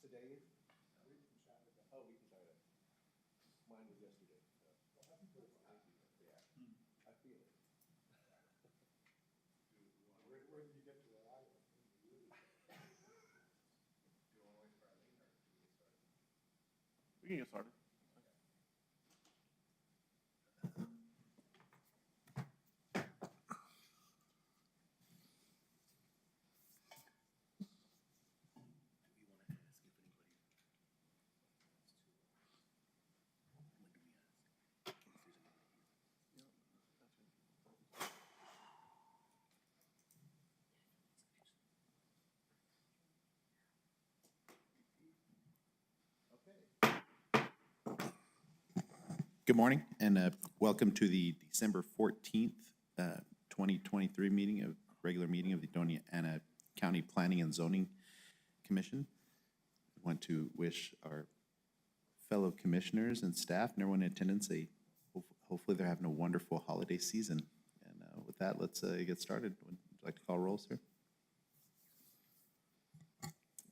Today? Oh, we can try that. Mine was yesterday, so. Yeah, I feel it. Where did you get to where I was? We can get started. Good morning, and welcome to the December 14th, 2023 regular meeting of the Doña Ana County Planning and Zoning Commission. I want to wish our fellow commissioners and staff and everyone in attendance hopefully they're having a wonderful holiday season. And with that, let's get started. Would you like to call roll, sir?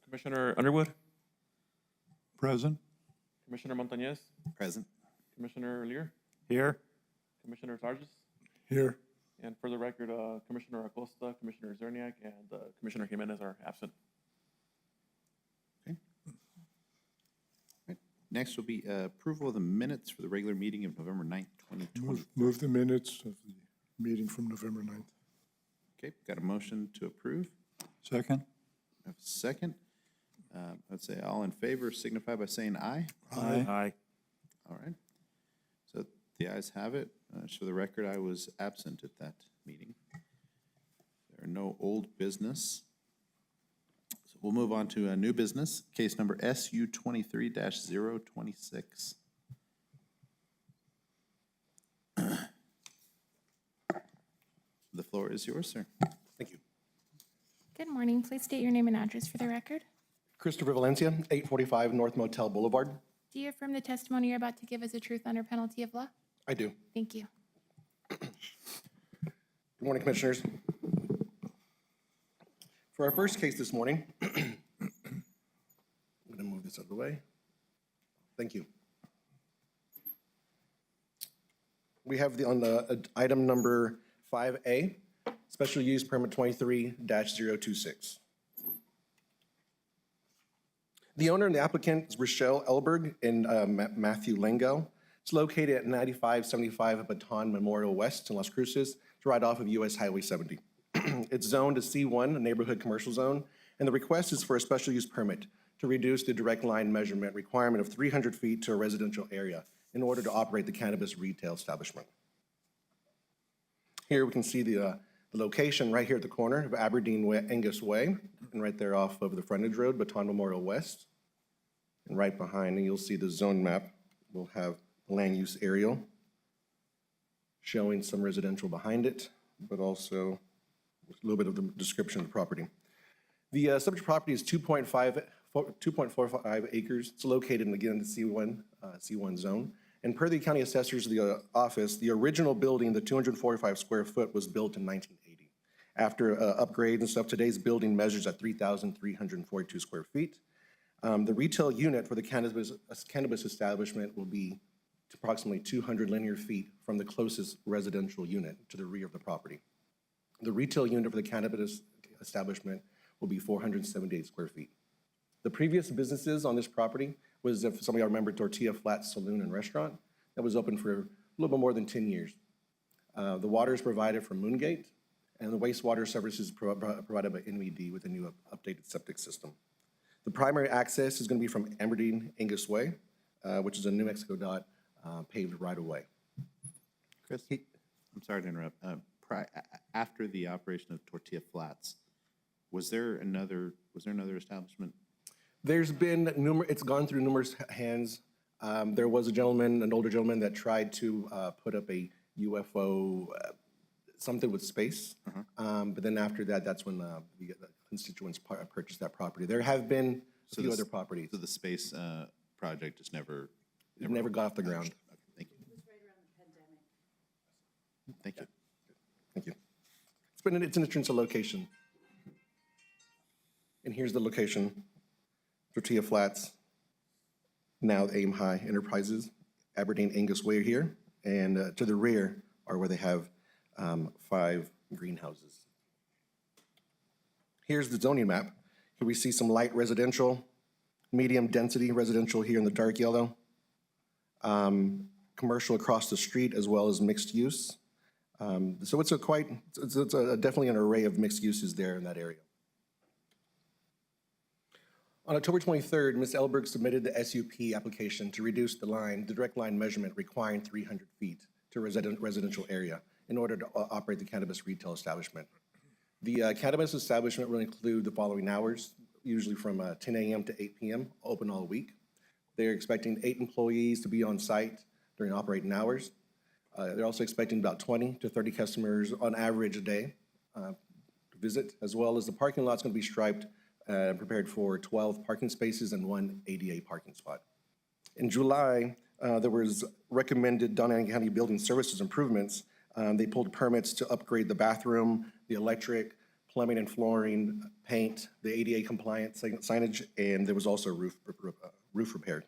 Commissioner Underwood, Present. Commissioner Montañez, Present. Commissioner Lear, Here. Commissioner Sargis, Here. and for the record, Commissioner Acosta, Commissioner Zerniak, and Commissioner Jimenez are absent. Okay. Right. Next will be approval of the minutes for the regular meeting of November 9th, 2020. Move the minutes of the meeting from November 9th. Okay, got a motion to approve. Second. I have a second. I'd say all in favor signify by saying aye. Aye. All right. So the ayes have it. For the record, I was absent at that meeting. There are no old business. So we'll move on to a new business, case number SU 23-026. The floor is yours, sir. Thank you. Good morning. Please state your name and address for the record. Christopher Valencia, 845 North Motel Boulevard. Do you affirm the testimony you're about to give is the truth under penalty of law? I do. Thank you. Good morning, Commissioners. For our first case this morning, I'm going to move this out of the way. Thank you. We have on the item number 5A, Special Use Permit 23-026. The owner and the applicant is Rochelle Elberg and Matthew Lengo. It's located at 9575 Baton Memorial West in Las Cruces, it's right off of US Highway 70. It's zoned to C1, a neighborhood commercial zone, and the request is for a special use permit to reduce the direct line measurement requirement of 300 feet to a residential area in order to operate the cannabis retail establishment. Here we can see the location right here at the corner of Aberdeen Angus Way, and right there off of the frontage road, Baton Memorial West. And right behind, and you'll see the zone map, we'll have land use aerial showing some residential behind it, but also a little bit of the description of the property. The subject property is 2.45 acres. It's located in, again, the C1 zone. And per the county assessor's office, the original building, the 245 square foot, was built in 1980. After upgrades and stuff, today's building measures at 3,342 square feet. The retail unit for the cannabis establishment will be approximately 200 linear feet from the closest residential unit to the rear of the property. The retail unit for the cannabis establishment will be 478 square feet. The previous businesses on this property was, if some of y'all remember, Tortilla Flats Saloon and Restaurant. That was open for little bit more than 10 years. The water is provided from Moongate, and the wastewater services provided by NVD with a new updated septic system. The primary access is going to be from Aberdeen Angus Way, which is a New Mexico DOT paved right-of-way. Chris, I'm sorry to interrupt. After the operation of Tortilla Flats, was there another establishment? There's been it's gone through numerous hands. There was a gentleman, an older gentleman, that tried to put up a UFO, something with space. But then after that, that's when the constituents purchased that property. There have been a few other properties. So the space project just never. It never got off the ground. Okay, thank you. Thank you. Thank you. It's an interesting location. And here's the location. Tortilla Flats, now Aim High Enterprises, Aberdeen Angus Way here, and to the rear are where they have 5 greenhouses. Here's the zoning map. Here we see some light residential, medium density residential here in the dark yellow, commercial across the street, as well as mixed use. So it's definitely an array of mixed uses there in that area. On October 23rd, Ms. Elberg submitted the SUP application to reduce the direct line measurement requiring 300 feet to residential area in order to operate the cannabis retail establishment. The cannabis establishment will include the following hours, usually from 10 a.m. to 8 p.m., open all week. They're expecting 8 employees to be on site during operating hours. They're also expecting about 20 to 30 customers on average a day to visit, as well as the parking lot's going to be striped and prepared for 12 parking spaces and 1 ADA parking spot. In July, there was recommended Doña County Building Services improvements. They pulled permits to upgrade the bathroom, the electric, plumbing and flooring, paint, the ADA compliant signage, and there was also roof repaired.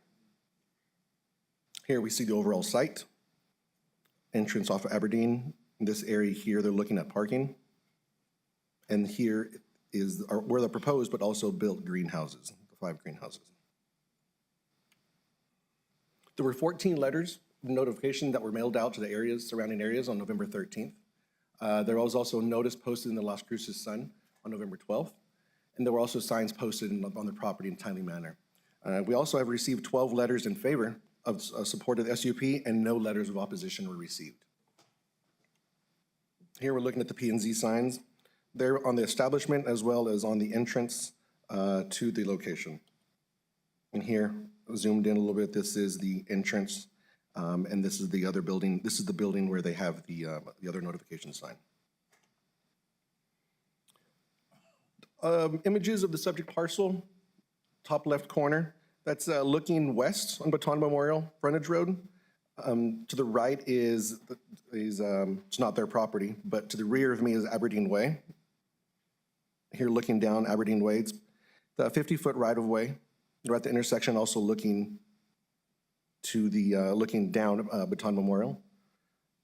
Here we see the overall site. Entrance off of Aberdeen. In this area here, they're looking at parking. And here is where they're proposed, but also built greenhouses, the 5 greenhouses. There were 14 letters of notification that were mailed out to the surrounding areas on November 13th. There was also a notice posted in the Las Cruces Sun on November 12th. And there were also signs posted on the property in a timely manner. We also have received 12 letters in favor of support of the SUP, and no letters of opposition were received. Here we're looking at the P&Z signs. They're on the establishment as well as on the entrance to the location. And here, zoomed in a little bit, this is the entrance, and this is the other building. This is the building where they have the other notification sign. Images of the subject parcel, top left corner. That's looking west on Baton Memorial Frontage Road. To the right is it's not their property, but to the rear of me is Aberdeen Way. Here looking down Aberdeen Way, it's the 50-foot right-of-way. We're at the intersection, also looking to the looking down Baton Memorial.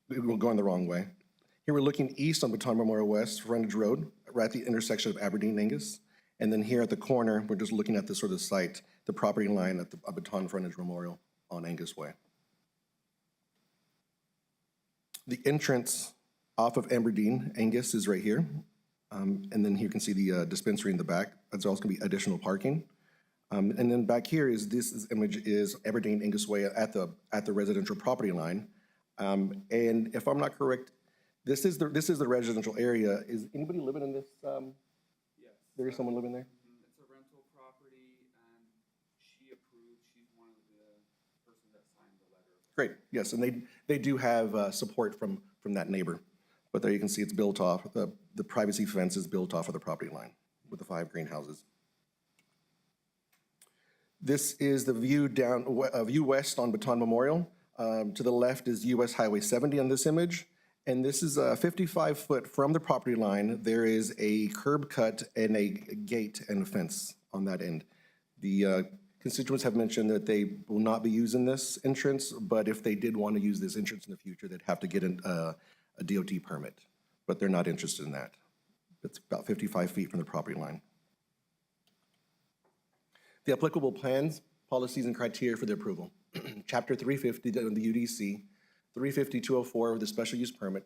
We're going the wrong way. Here we're looking east on Baton Memorial West Frontage Road. We're at the intersection of Aberdeen and Angus. And then here at the corner, we're just looking at the sort of site, the property line at the Baton Frontage Memorial on Angus Way. The entrance off of Aberdeen, Angus, is right here. And then here you can see the dispensary in the back. There's also going to be additional parking. And then back here is this image is Aberdeen, Angus Way at the residential property line. And if I'm not correct, this is the residential area. Is anybody living in this? Yes. There is someone living there? It's a rental property, and she approved, she's one of the persons that signed the letter. Great, yes, and they do have support from that neighbor. But there you can see it's built off, the privacy fence is built off of the property line with the 5 greenhouses. This is the view view west on Baton Memorial. To the left is US Highway 70 on this image. And this is 55 foot from the property line. There is a curb cut and a gate and a fence on that end. The constituents have mentioned that they will not be using this entrance, but if they did want to use this entrance in the future, they'd have to get a DOT permit, but they're not interested in that. It's about 55 feet from the property line. The applicable plans, policies, and criteria for the approval. Chapter 350 of the UDC 350-204 with the special use permit,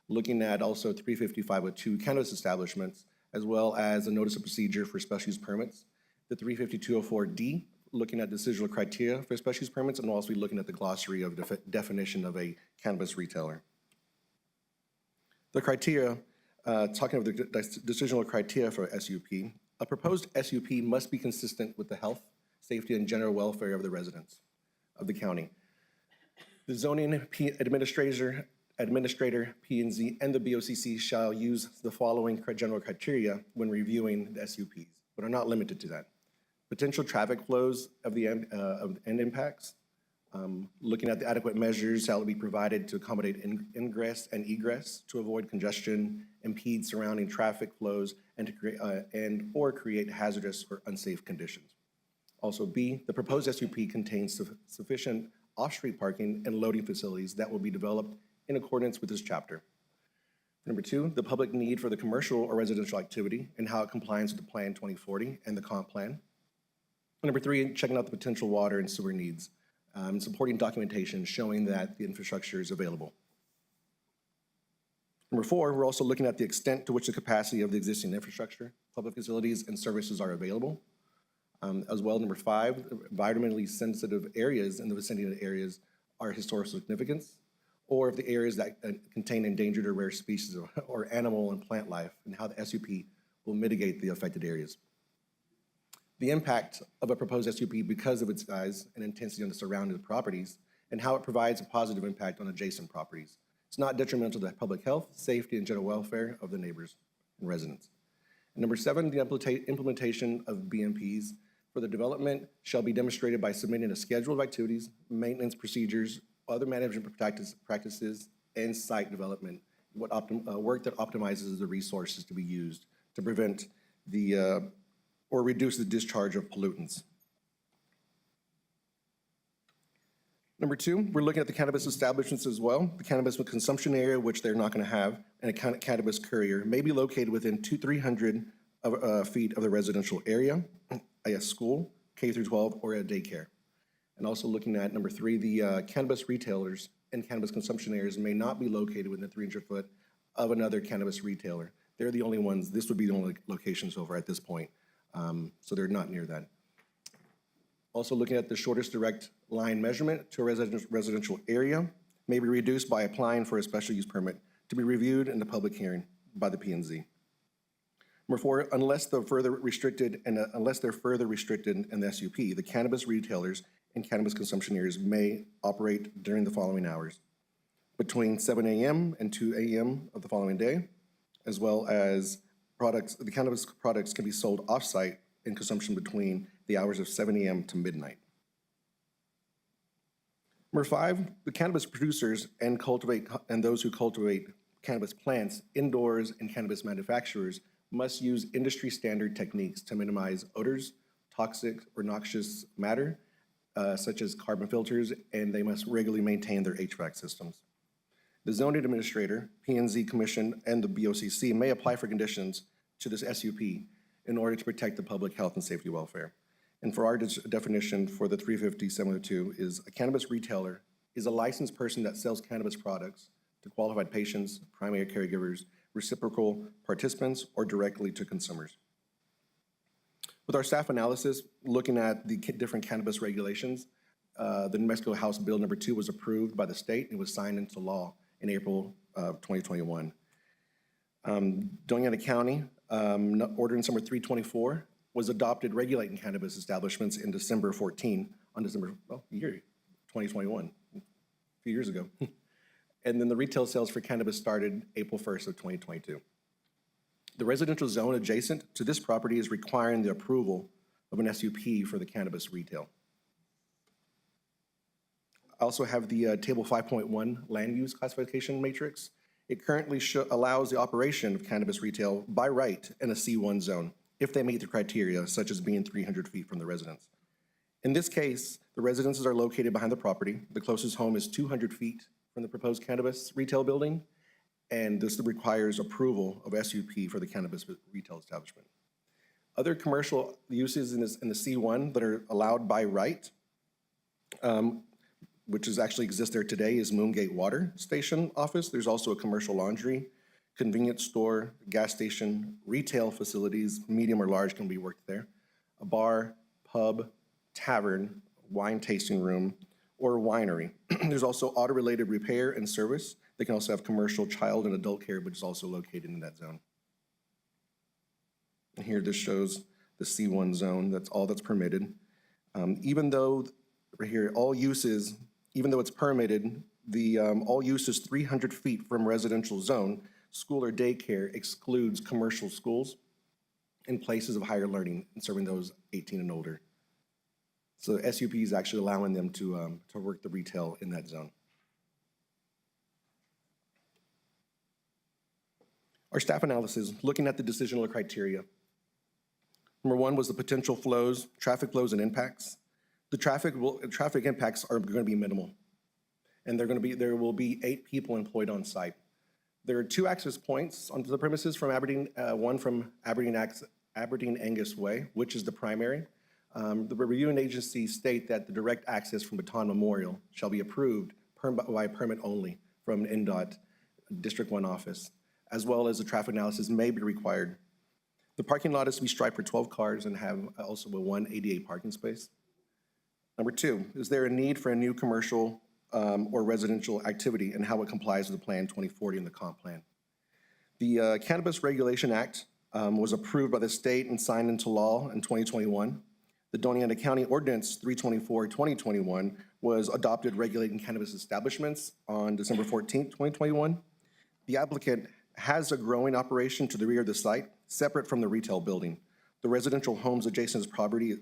looking at also 350-502 cannabis establishments, as well as a notice of procedure for special use permits. The 350-204D, looking at decisional criteria for special use permits, and we'll also be looking at the glossary of definition of a cannabis retailer. The criteria, talking of the decisional criteria for SUP, a proposed SUP must be consistent with the health, safety, and general welfare of the residents of the county. The zoning administrator, P&Z, and the BOCC shall use the following general criteria when reviewing the SUPs, but are not limited to that. Potential traffic flows of the end impacts, looking at the adequate measures that will be provided to accommodate ingress and egress to avoid congestion, impede surrounding traffic flows, and to create or create hazardous or unsafe conditions. Also B, the proposed SUP contains sufficient off-street parking and loading facilities that will be developed in accordance with this chapter. Number 2, the public need for the commercial or residential activity and how it complies with the Plan 2040 and the comp plan. Number 3, checking out the potential water and sewer needs, supporting documentation showing that the infrastructure is available. Number 4, we're also looking at the extent to which the capacity of the existing infrastructure, public facilities, and services are available. As well, number 5, environmentally sensitive areas in the vicinity of the areas are historical significance, or if the areas that contain endangered or rare species or animal and plant life, and how the SUP will mitigate the affected areas. The impact of a proposed SUP because of its size and intensity on the surrounding properties, and how it provides a positive impact on adjacent properties. It's not detrimental to public health, safety, and general welfare of the neighbors and residents. And number 7, the implementation of BMPs for the development shall be demonstrated by submitting a schedule of activities, maintenance procedures, other management practices, and site development, work that optimizes the resources to be used to prevent the or reduce the discharge of pollutants. Number 2, we're looking at the cannabis establishments as well. The cannabis consumption area, which they're not going to have, and a cannabis courier may be located within 300 feet of the residential area, a school, K through 12, or a daycare. And also looking at number 3, the cannabis retailers and cannabis consumption areas may not be located within 300 foot of another cannabis retailer. They're the only ones, this would be the only locations over at this point. So they're not near that. Also looking at the shortest direct line measurement to a residential area may be reduced by applying for a special use permit to be reviewed in the public hearing by the P&Z. Number 4, unless they're further restricted in the SUP, the cannabis retailers and cannabis consumption areas may operate during the following hours: between 7 a.m. and 2 a.m. of the following day, as well as the cannabis products can be sold off-site in consumption between the hours of 7 a.m. to midnight. Number 5, the cannabis producers and those who cultivate cannabis plants indoors and cannabis manufacturers must use industry standard techniques to minimize odors, toxic or noxious matter, such as carbon filters, and they must regularly maintain their HVAC systems. The zoning administrator, P&Z Commission, and the BOCC may apply for conditions to this SUP in order to protect the public health and safety welfare. And for our definition for the 350-702 is a cannabis retailer is a licensed person that sells cannabis products to qualified patients, primary caregivers, reciprocal participants, or directly to consumers. With our staff analysis, looking at the different cannabis regulations, the New Mexico House Bill number 2 was approved by the state and was signed into law in April of 2021. Doña County, Ordinance number 324 was adopted regulating cannabis establishments in December 14, on December, 2021, a few years ago. And then the retail sales for cannabis started April 1st of 2022. The residential zone adjacent to this property is requiring the approval of an SUP for the cannabis retail. I also have the Table 5.1 land use classification matrix. It currently allows the operation of cannabis retail by right in a C1 zone if they meet the criteria, such as being 300 feet from the residence. In this case, the residences are located behind the property. The closest home is 200 feet from the proposed cannabis retail building, and this requires approval of SUP for the cannabis retail establishment. Other commercial uses in the C1 that are allowed by right which is actually exists there today, is Moongate Water Station office. There's also a commercial laundry, convenience store, gas station, retail facilities, medium or large can be worked there, a bar, pub, tavern, wine tasting room, or winery. There's also auto-related repair and service. They can also have commercial child and adult care, which is also located in that zone. And here this shows the C1 zone, that's all that's permitted. Even though, right here, all uses, even though it's permitted, all uses 300 feet from residential zone, school or daycare excludes commercial schools and places of higher learning and serving those 18 and older. So SUP is actually allowing them to work the retail in that zone. Our staff analysis, looking at the decisional criteria. Number one was the potential flows, traffic flows and impacts. The traffic impacts are going to be minimal. And there will be 8 people employed on site. There are 2 access points onto the premises from Aberdeen, one from Aberdeen Angus Way, which is the primary. The reviewing agencies state that the direct access from Baton Memorial shall be approved by permit only from an NDOT District 1 office, as well as the traffic analysis may be required. The parking lot is to be striped for 12 cars and have also a 1 ADA parking space. Number 2, is there a need for a new commercial or residential activity and how it complies with the Plan 2040 and the comp plan? The Cannabis Regulation Act was approved by the state and signed into law in 2021. The Doña Ana County Ordinance 324-2021 was adopted regulating cannabis establishments on December 14, 2021. The applicant has a growing operation to the rear of the site, separate from the retail building. The residential homes adjacent to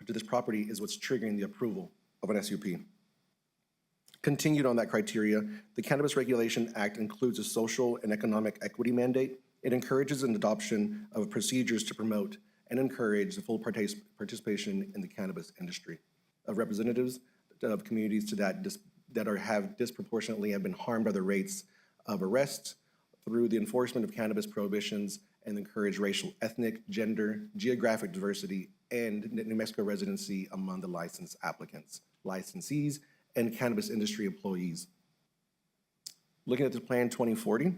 this property is what's triggering the approval of an SUP. Continued on that criteria, the Cannabis Regulation Act includes a social and economic equity mandate. It encourages an adoption of procedures to promote and encourage the full participation in the cannabis industry of representatives of communities that have disproportionately been harmed by the rates of arrest through the enforcement of cannabis prohibitions and encourage racial, ethnic, gender, geographic diversity, and New Mexico residency among the licensed applicants, licensees, and cannabis industry employees. Looking at the Plan 2040,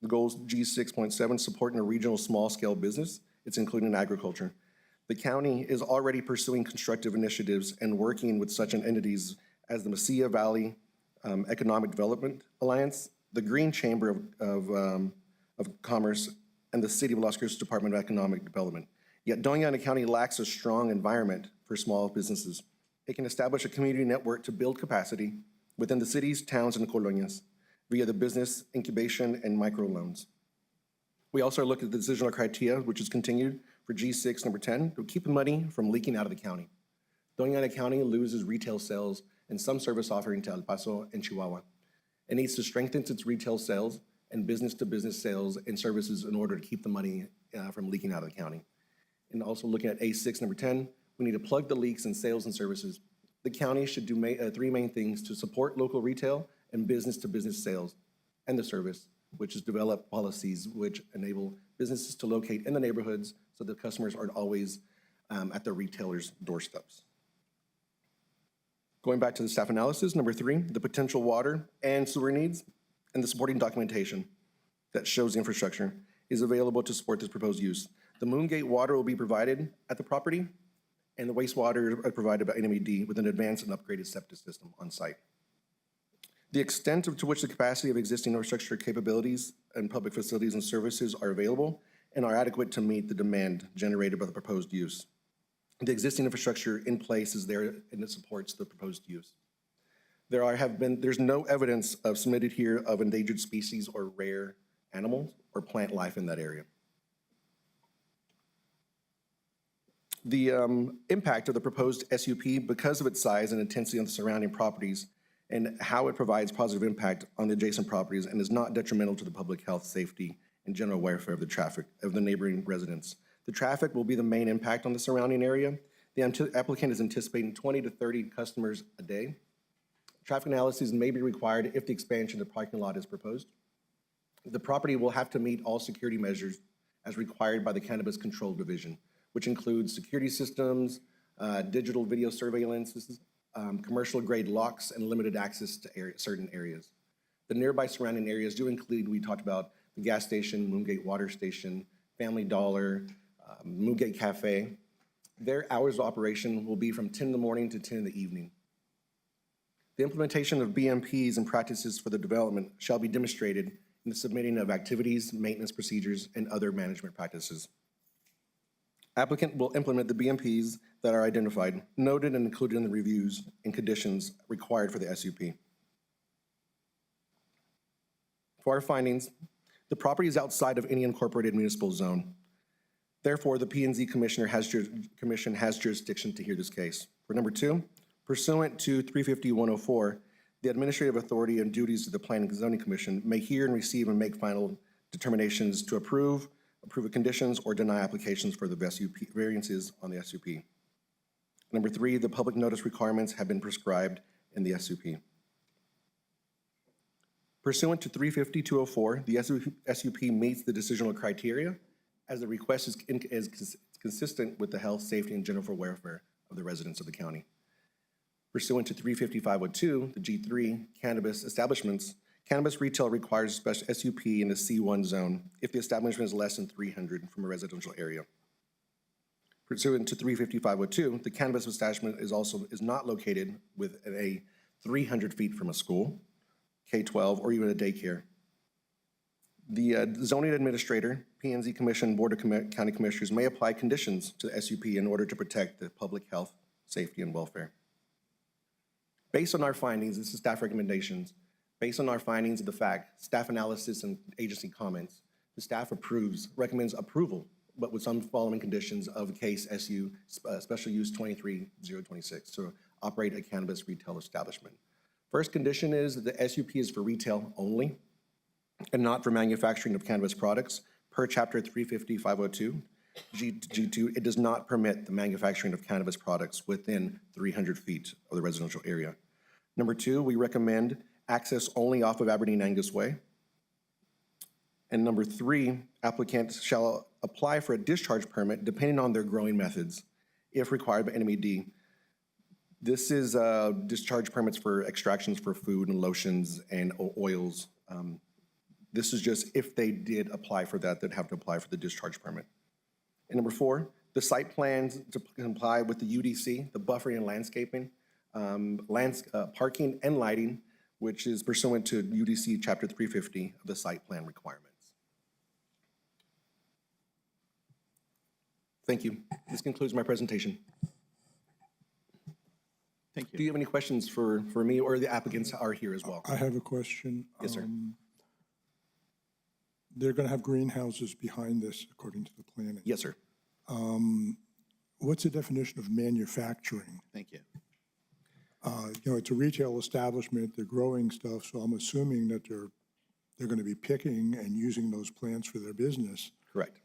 the goals G6.7, supporting a regional small-scale business. It's including agriculture. The county is already pursuing constructive initiatives and working with such entities as the Mesilla Valley Economic Development Alliance, the Green Chamber of Commerce, and the City of Las Cruces Department of Economic Development. Yet Doña Ana County lacks a strong environment for small businesses. It can establish a community network to build capacity within the cities, towns, and colonias via the business incubation and microloans. We also look at the decisional criteria, which is continued for G6, number 10, to keep money from leaking out of the county. Doña Ana County loses retail sales and some service offering to El Paso and Chihuahua. It needs to strengthen its retail sales and business-to-business sales and services in order to keep the money from leaking out of the county. And also looking at A6, number 10, we need to plug the leaks in sales and services. The county should do 3 main things to support local retail and business-to-business sales and the service, which is develop policies which enable businesses to locate in the neighborhoods so the customers aren't always at the retailer's doorsteps. Going back to the staff analysis, number 3, the potential water and sewer needs and the supporting documentation that shows the infrastructure is available to support this proposed use. The Moongate water will be provided at the property, and the wastewater are provided by NMED with an advanced and upgraded septic system on site. The extent to which the capacity of existing infrastructure capabilities and public facilities and services are available and are adequate to meet the demand generated by the proposed use. The existing infrastructure in place is there and it supports the proposed use. There's no evidence submitted here of endangered species or rare animals or plant life in that area. The impact of the proposed SUP, because of its size and intensity on the surrounding properties and how it provides positive impact on the adjacent properties and is not detrimental to the public health, safety, and general welfare of the neighboring residents. The traffic will be the main impact on the surrounding area. The applicant is anticipating 20 to 30 customers a day. Traffic analyses may be required if the expansion of the parking lot is proposed. The property will have to meet all security measures as required by the Cannabis Control Division, which includes security systems, digital video surveillance, commercial grade locks, and limited access to certain areas. The nearby surrounding areas do include, we talked about the gas station, Moongate Water Station, Family Dollar, Moongate Cafe. Their hours of operation will be from 10 in the morning to 10 in the evening. The implementation of BMPs and practices for the development shall be demonstrated in the submitting of activities, maintenance procedures, and other management practices. Applicant will implement the BMPs that are identified, noted and included in the reviews and conditions required for the SUP. For our findings, the property is outside of any incorporated municipal zone. Therefore, the P&Z Commission has jurisdiction to hear this case. For number 2, pursuant to 350-104, the administrative authority and duties of the Planning and Zoning Commission may hear and receive and make final determinations to approve of conditions, or deny applications for the SUP variances on the SUP. Number 3, the public notice requirements have been prescribed in the SUP. Pursuant to 350-204, the SUP meets the decisional criteria as the request is consistent with the health, safety, and general welfare of the residents of the county. Pursuant to 355-02, the G3 cannabis establishments, cannabis retail requires a special SUP in the C1 zone if the establishment is less than 300 from a residential area. Pursuant to 355-02, the cannabis establishment is not located within a 300 feet from a school, K-12, or even a daycare. The zoning administrator, P&Z Commission, Board of County Commissioners may apply conditions to the SUP in order to protect the public health, safety, and welfare. Based on our findings, this is staff recommendations. Based on our findings of the fact, staff analysis, and agency comments, the staff recommends approval, but with some following conditions of case SU, Special Use 23026, to operate a cannabis retail establishment. First condition is that the SUP is for retail only and not for manufacturing of cannabis products. Per Chapter 350-502, G2, it does not permit the manufacturing of cannabis products within 300 feet of the residential area. Number 2, we recommend access only off of Aberdeen Angus Way. And number 3, applicants shall apply for a discharge permit depending on their growing methods, if required by NMED. This is discharge permits for extractions for food and lotions and oils. This is just if they did apply for that, they'd have to apply for the discharge permit. And number 4, the site plans to comply with the UDC, the buffering and landscaping, parking and lighting, which is pursuant to UDC Chapter 350 of the site plan requirements. Thank you. This concludes my presentation. Thank you. Do you have any questions for me, or the applicants are here as well? I have a question. Yes, sir. They're going to have greenhouses behind this, according to the planning. Yes, sir. What's the definition of manufacturing? Thank you. It's a retail establishment, they're growing stuff, so I'm assuming that they're going to be picking and using those plants for their business. Correct.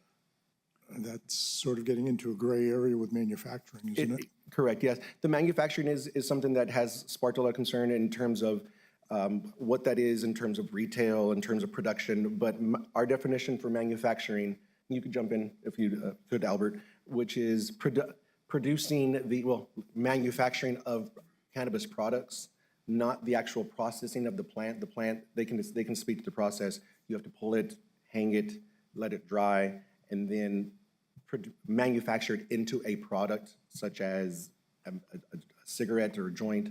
And that's sort of getting into a gray area with manufacturing, isn't it? Correct, yes. The manufacturing is something that has sparked a lot of concern in terms of what that is in terms of retail, in terms of production, but our definition for manufacturing, you could jump in if you could, Albert, which is manufacturing of cannabis products, not the actual processing of the plant. The plant, they can speak to the process. You have to pull it, hang it, let it dry, and then manufacture it into a product such as a cigarette or a joint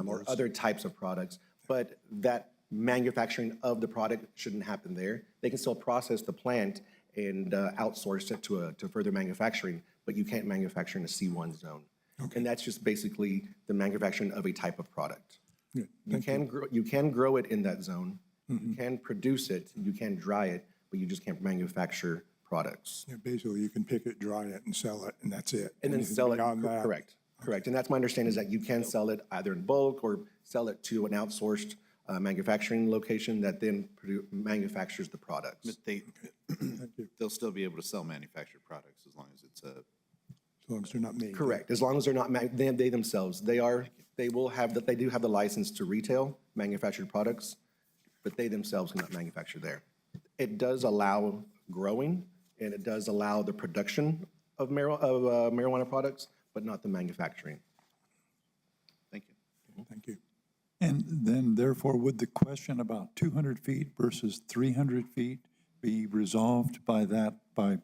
or other types of products. But that manufacturing of the product shouldn't happen there. They can still process the plant and outsource it to further manufacturing, but you can't manufacture in a C1 zone. Okay. And that's just basically the manufacturing of a type of product. Yeah, You can grow it in that zone. Mm-hmm. You can produce it, you can dry it, but you just can't manufacture products. Yeah, basically, you can pick it, dry it, and sell it, and that's it. And then Anything sell it, beyond that- correct. And that's my understanding, is that you can sell it either in bulk or sell it to an outsourced manufacturing location that then manufactures the products. But they'll still be able to sell manufactured products as long as it's a. As long as they're not made. Correct, as long as they're not, they themselves, they do have the license to retail manufactured products, but they themselves cannot manufacture there. It does allow growing, and it does allow the production of marijuana products, but not the manufacturing. Thank you. Thank you. And then therefore, would the question about 200 feet versus 300 feet be resolved by that, by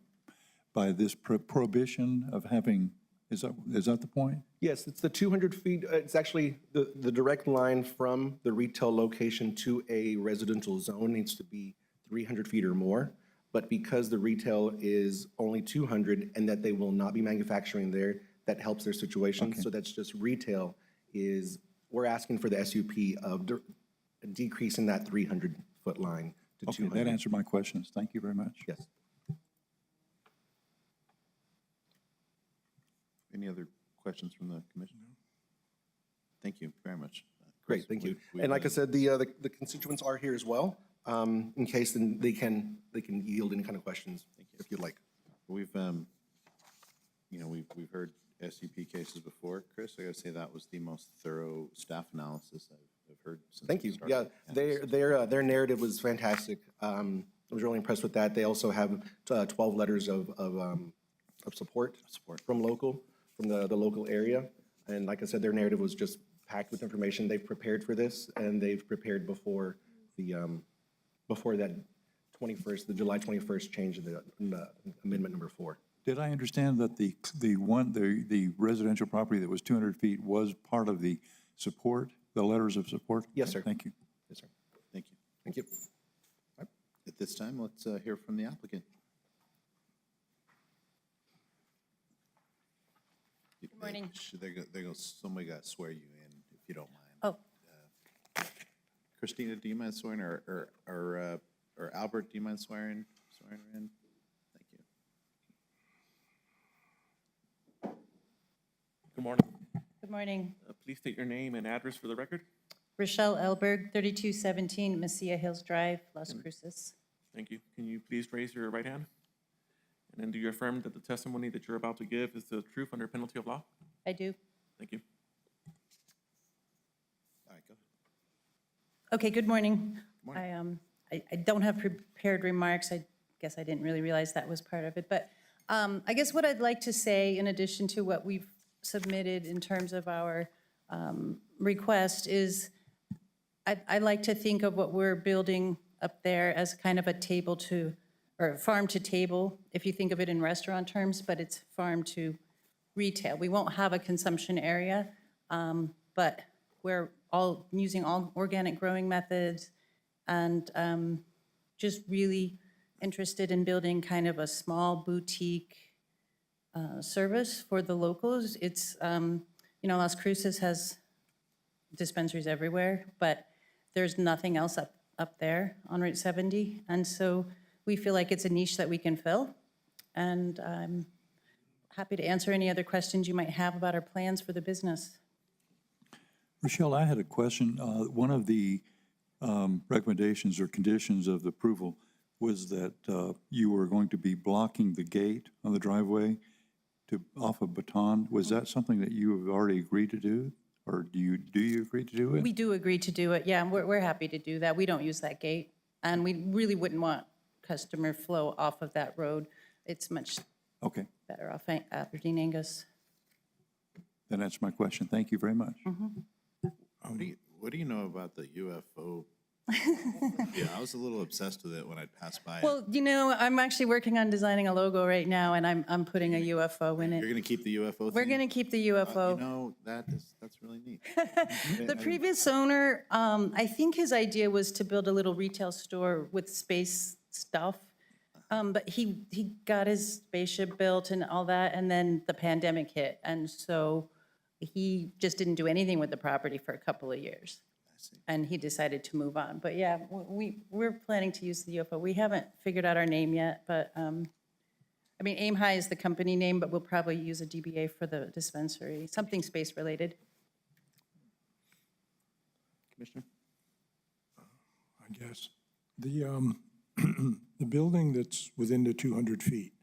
this prohibition of having, is that the point? Yes, it's the 200 feet. It's actually the direct line from the retail location to a residential zone needs to be 300 feet or more. But because the retail is only 200 and that they will not be manufacturing there, that helps their situation. So that's just retail is, we're asking for the SUP of decreasing that 300-foot line to Okay, 200. that answered my questions. Thank you very much. Yes. Any other questions from the commission? Thank you very much. Great, thank you. We- And like I said, the constituents are here as well, in case then they can yield any kind of questions if you'd like. We've, we've heard SUP cases before. Chris, I gotta say that was the most thorough staff analysis I've heard since. Thank we you. started. Yeah, their narrative was fantastic. I was really impressed with that. They also have 12 letters of support from the local area. And like I said, their narrative was just packed with information. They've prepared for this, and they've prepared before that 21st, the July 21st change in the amendment number 4. Did I understand that the residential property that was 200 feet was part of the support, the letters of support? Yes, sir. Thank you. Yes, sir. Thank you. Thank you. At this time, let's hear from the applicant. Good morning. There goes, somebody got to swear you in, if you don't mind. Oh, Christina, do you mind swearing, or Albert, do you mind swearing her in? Thank you. Good morning. good morning. Please state your name and address for the record. Rochelle Elberg, 3217 Mesilla Hills Drive, Las Cruces. Thank you. Can you please raise your right hand? And then do you affirm that the testimony that you're about to give is the truth under penalty of law? I do. Thank you. All right, go ahead. Okay, good morning. Morning. I don't have prepared remarks. I guess I didn't really realize that was part of it. But I guess what I'd like to say, in addition to what we've submitted in terms of our request, is I like to think of what we're building up there as kind of a table to, or farm to table, if you think of it in restaurant terms, but it's farm to retail. We won't have a consumption area, but we're all using all organic growing methods, and just really interested in building kind of a small boutique service for the locals. It's, Las Cruces has dispensaries everywhere, but there's nothing else up there on Route 70. And so we feel like it's a niche that we can fill. And I'm happy to answer any other questions you might have about our plans for the business. Rochelle, I had a question. One of the recommendations or conditions of the approval was that you were going to be blocking the gate on the driveway off of Baton. Was that something that you have already agreed to do? Or do you agree to do it? We do agree to do it, yeah, and we're happy to do that. We don't use that gate, and we really wouldn't want customer flow off of that road. It's much Okay, better off Aberdeen Angus. then that's my question. Thank you very much. What do you know about the UFO? Yeah, I was a little obsessed with it when I'd pass by it. Well, I'm actually working on designing a logo right now, and I'm putting a UFO in You're it. gonna keep the UFO thing? We're going to keep the UFO. That's really neat. The previous owner, I think his idea was to build a little retail store with space stuff. But he got his spaceship built and all that, and then the pandemic hit. And so he just didn't do anything with the property for a couple of years. And he decided to move on. But yeah, we're planning to use the UFO. We haven't figured out our name yet, but, Aim High is the company name, but we'll probably use a DBA for the dispensary, something space-related. Commissioner? I guess. The building that's within the 200 feet,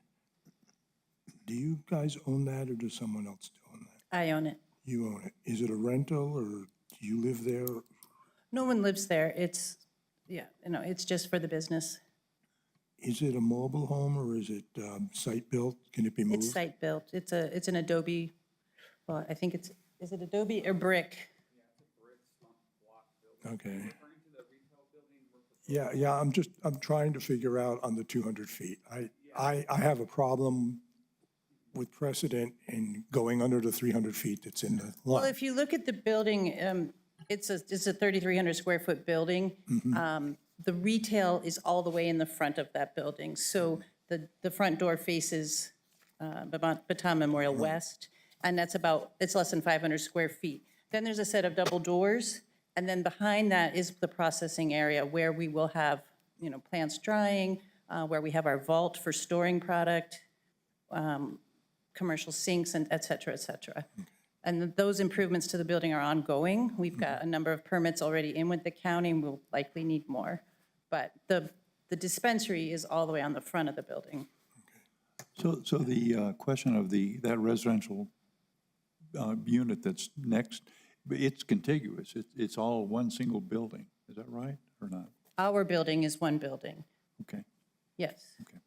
do you guys own that, or does someone else own that? I own it. You own it. Is it a rental, or do you live there? No one lives there. It's just for the business. Is it a mobile home, or is it site-built? Can it be moved? It's site-built. It's an Adobe, well, I think is it Adobe or brick? Okay. Yeah, I'm trying to figure out on the 200 feet. I have a problem with precedent in going under the 300 feet that's in the Well, line. if you look at the building, it's a 3,300 square foot building. The retail is all the way in the front of that building. So the front door faces Baton Memorial West, and it's less than 500 square feet. Then there's a set of double doors, and then behind that is the processing area where we will have, plants drying, where we have our vault for storing product, commercial sinks, and et cetera, et cetera. And those improvements to the building are ongoing. We've got a number of permits already in with the county, and we'll likely need more. But the dispensary is all the way on the front of the building. So the question of that residential unit that's next, it's contiguous. It's all one single building. Is that right or not? Our building is one building, Okay, yes. okay.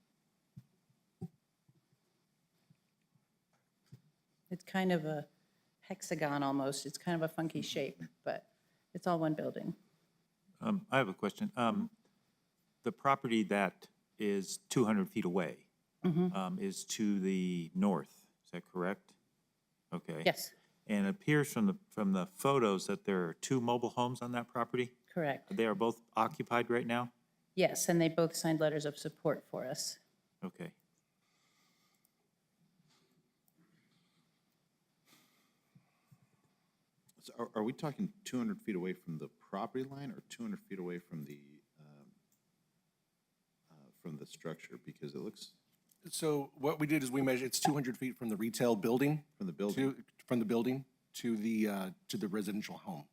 It's kind of a hexagon almost. It's kind of a funky shape, but it's all one building. I have a question. The property that is 200 feet away is to the north, is that correct? Okay. Yes, And it appears from the photos that there are 2 mobile homes on that property? correct. They are both occupied right now? Yes, and they both signed letters of support for us. Okay. So are we talking 200 feet away from the property line or 200 feet away from the structure? Because it looks, So what we did is we measured, it's 200 feet from the retail building. From the building? From the building to the residential home.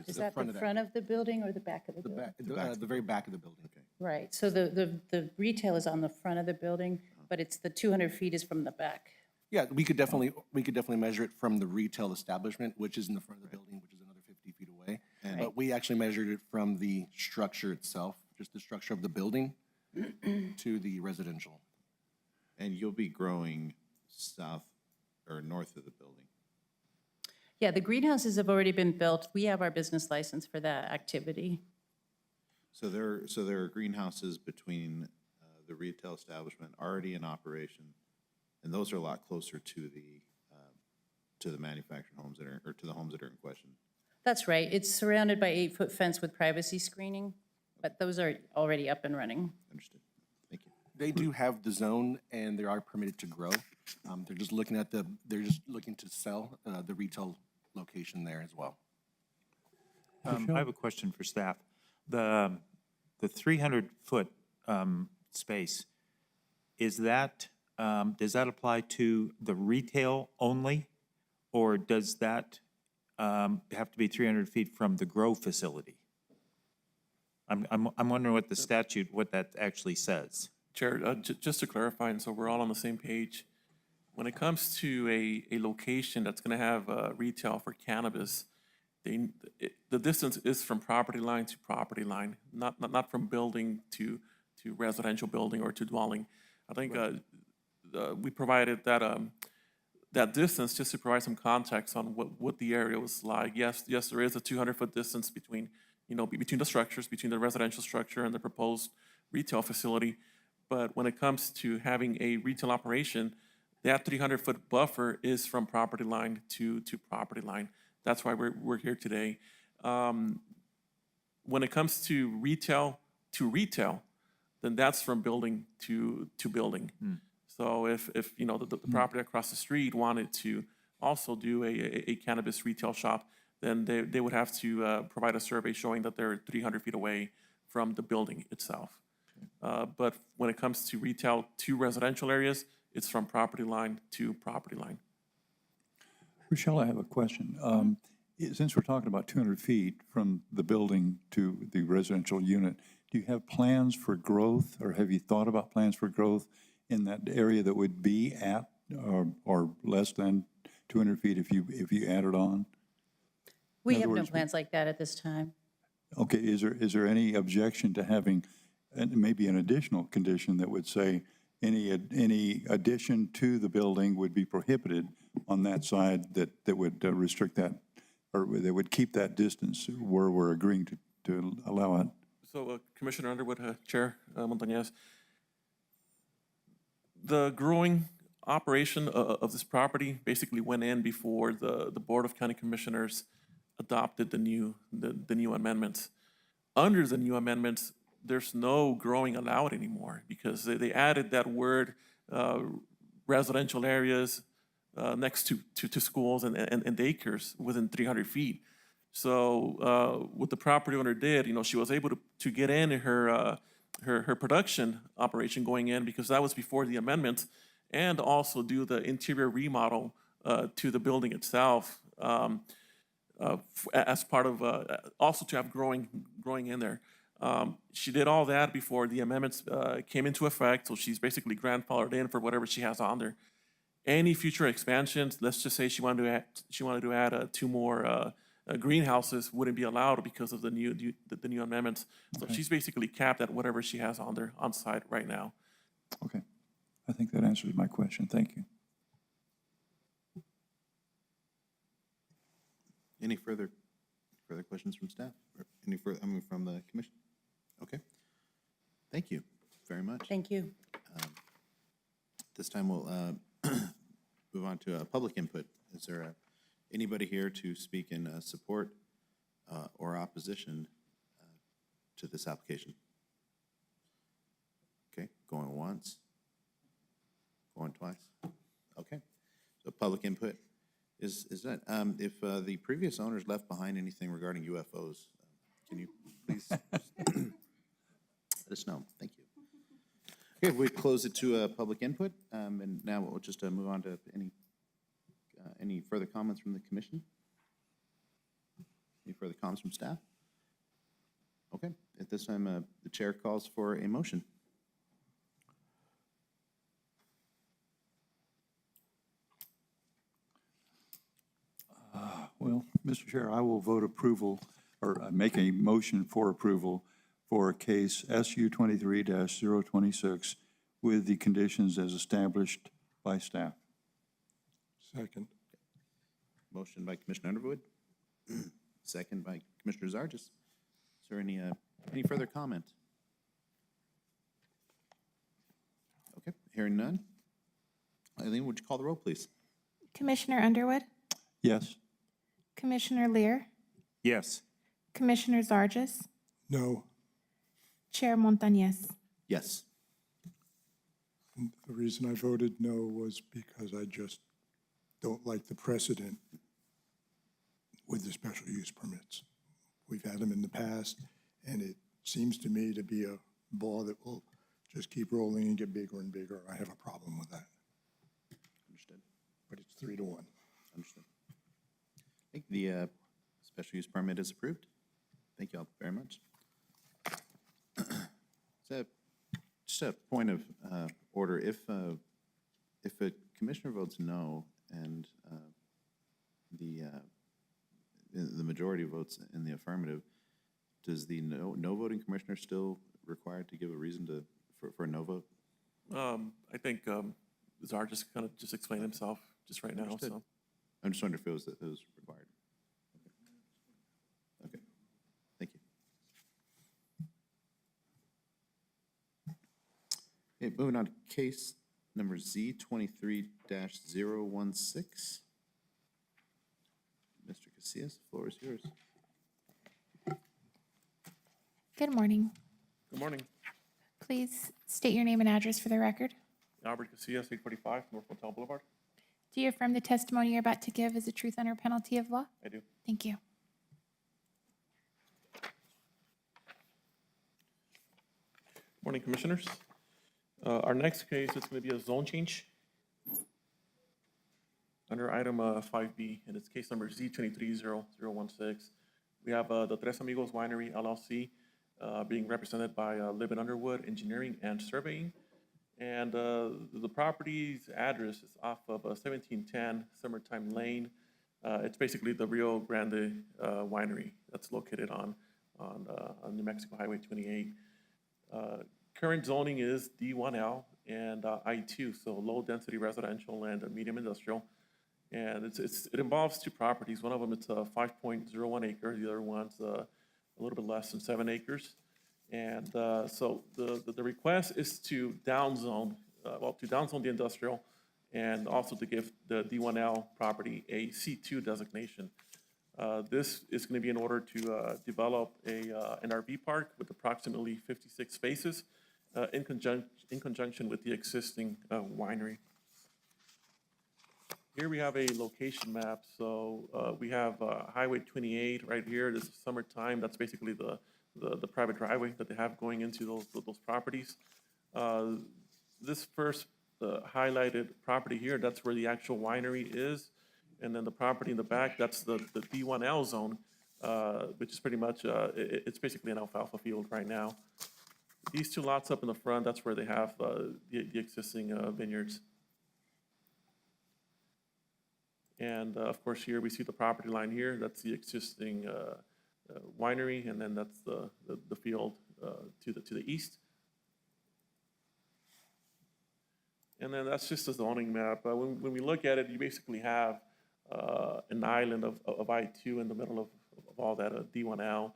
Is that front the of that. front of the building or the back of the The building? back, the very back of the building. Right, so the retail is on the front of the building, but it's the 200 feet is from the back. Yeah, we could definitely measure it from the retail establishment, which is in the front of the building, which is another 50 feet away. But we actually measured it from the structure itself, just the structure of the building to the residential. and you'll be growing south or north of the building. Yeah, the greenhouses have already been built. We have our business license for that activity. So there are greenhouses between the retail establishment already in operation, and those are a lot closer to the manufactured homes that are, or to the homes that are in question. That's right. It's surrounded by 8-foot fence with privacy screening, but those are already up and running. Understood. Thank you. They do have the zone and they are permitted to grow. They're just looking to sell the retail location there as well. I have a question for staff. The 300-foot space, is that, does that apply to the retail only? Or does that have to be 300 feet from the grow facility? I'm wondering what the statute, what that actually says. Chair, just to clarify, and so we're all on the same page, when it comes to a location that's going to have retail for cannabis, the distance is from property line to property line, not from building to residential building or to dwelling. I think we provided that distance just to provide some context on what the area was like. Yes, there is a 200-foot distance between the structures, between the residential structure and the proposed retail facility. But when it comes to having a retail operation, that 300-foot buffer is from property line to property line. That's why we're here today. When it comes to retail, then that's from building to building. So if the property across the street wanted to also do a cannabis retail shop, then they would have to provide a survey showing that they're 300 feet away from the building itself. But when it comes to retail to residential areas, it's from property line to property line. Rochelle, I have a question. Since we're talking about 200 feet from the building to the residential unit, do you have plans for growth, or have you thought about plans for growth in that area that would be at or less than 200 feet if you added on? We In have other no words, plans like that at this time. Okay, is there any objection to having maybe an additional condition that would say any addition to the building would be prohibited on that side that would restrict that or they would keep that distance where we're agreeing to allow it. So Commissioner Underwood, Chair Montañez, the growing operation of this property basically went in before the Board of County Commissioners adopted the new amendments. Under the new amendments, there's no growing allowed anymore because they added that word residential areas next to schools and daycares within 300 feet. So what the property owner did, she was able to get in her production operation going in because that was before the amendment, and also do the interior remodel to the building itself as part of, also to have growing in there. She did all that before the amendments came into effect, so she's basically grandfathered in for whatever she has on there. Any future expansions, let's just say she wanted to add 2 more greenhouses, wouldn't be allowed because of the new amendments. So she's basically capped at whatever she has on there on site right now. Okay. I think that answers my question. Thank you. Any further questions from staff? Or any further, from the commission? Okay. Thank you very much. Thank you. This time we'll move on to public input. Is there anybody here to speak in support or opposition to this application? Okay, going once, going twice. Okay, so public input is that. If the previous owners left behind anything regarding UFOs, can you please let us know? Thank you. Okay, we close it to public input, and now we'll just move on to any further comments from the commission? Any further comments from staff? Okay, at this time, the chair calls for a motion. Well, Mr. Chair, I will vote approval, or make a motion for approval for case SU 23-026 with the conditions as established by staff. Second. Motion by Commissioner Underwood, second by Commissioner Zargis. Is there any further comment? Okay, hearing none. Eileen, would you call the roll, please? Commissioner Underwood, Yes? Commissioner Lear, Yes. Commissioner Zargis, No. Chair Montañez. Yes. And the reason I voted no was because I just don't like the precedent with the special use permits. We've had them in the past, and it seems to me to be a ball that will just keep rolling and get bigger and bigger. I have a problem with that. Understood. But it's 3-1. Understood. I think the special use permit is approved. Thank you all very much. So, just a point of order. If a commissioner votes no and the majority votes in the affirmative, does the no voting commissioner still required to give a reason for a no vote? I think Zargis kind of just explained himself just right now, Understood. so. I'm just wondering if it was required. Okay. Thank you. Okay, moving on to case number Z 23-016. Mr. Casillas, the floor is yours. Good morning. Good morning. Please state your name and address for the record. Albert Casillas, 845 North Motel Boulevard. Do you affirm the testimony you're about to give is the truth under penalty of law? I do. Thank you. Morning, Commissioners. Our next case is going to be a zone change under item 5B, and it's case number Z230016. We have the Tres Amigos Winery LLC being represented by Libin Underwood Engineering and Surveying. And the property's address is off of 1710 Summertime Lane. It's basically the Rio Grande winery that's located on New Mexico Highway 28. Current zoning is D1L and I2, so low-density residential and medium industrial. And it involves two properties. One of them, it's a 5.01 acre, the other one's a little bit less than 7 acres. And so the request is to downzone, to downzone the industrial and also to give the D1L property a C2 designation. This is going to be in order to develop an RV park with approximately 56 spaces in conjunction with the existing winery. Here we have a location map. So we have Highway 28 right here. This is summertime. That's basically the private driveway that they have going into those properties. This first highlighted property here, that's where the actual winery is. And then the property in the back, that's the D1L zone, which is pretty much, it's basically an alfalfa field right now. These two lots up in the front, that's where they have the existing vineyards. And of course, here we see the property line here. That's the existing winery, and then that's the field to the east. And then that's just a zoning map. When we look at it, you basically have an island of I-2 in the middle of all that D1L.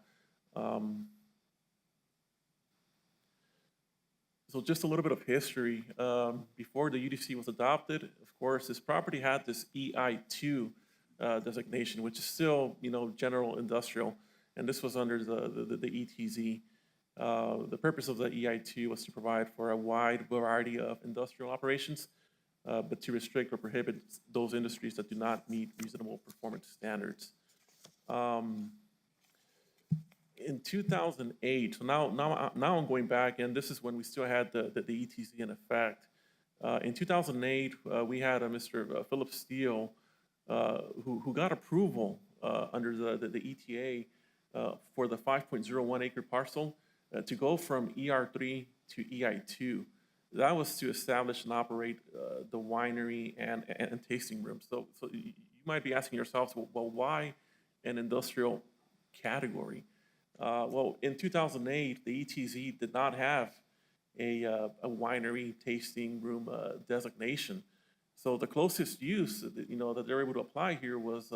So just a little bit of history. Before the UDC was adopted, of course, this property had this EI2 designation, which is still, general industrial, and this was under the ETZ. The purpose of the EI2 was to provide for a wide variety of industrial operations, but to restrict or prohibit those industries that do not meet reasonable performance standards. In 2008, so now I'm going back, and this is when we still had the ETZ in effect. In 2008, we had a Mr. Philip Steele who got approval under the ETA for the 5.01 acre parcel to go from ER3 to EI2. That was to establish and operate the winery and tasting rooms. So you might be asking yourselves, well, why an industrial category? Well, in 2008, the ETZ did not have a winery tasting room designation. So the closest use that they were able to apply here was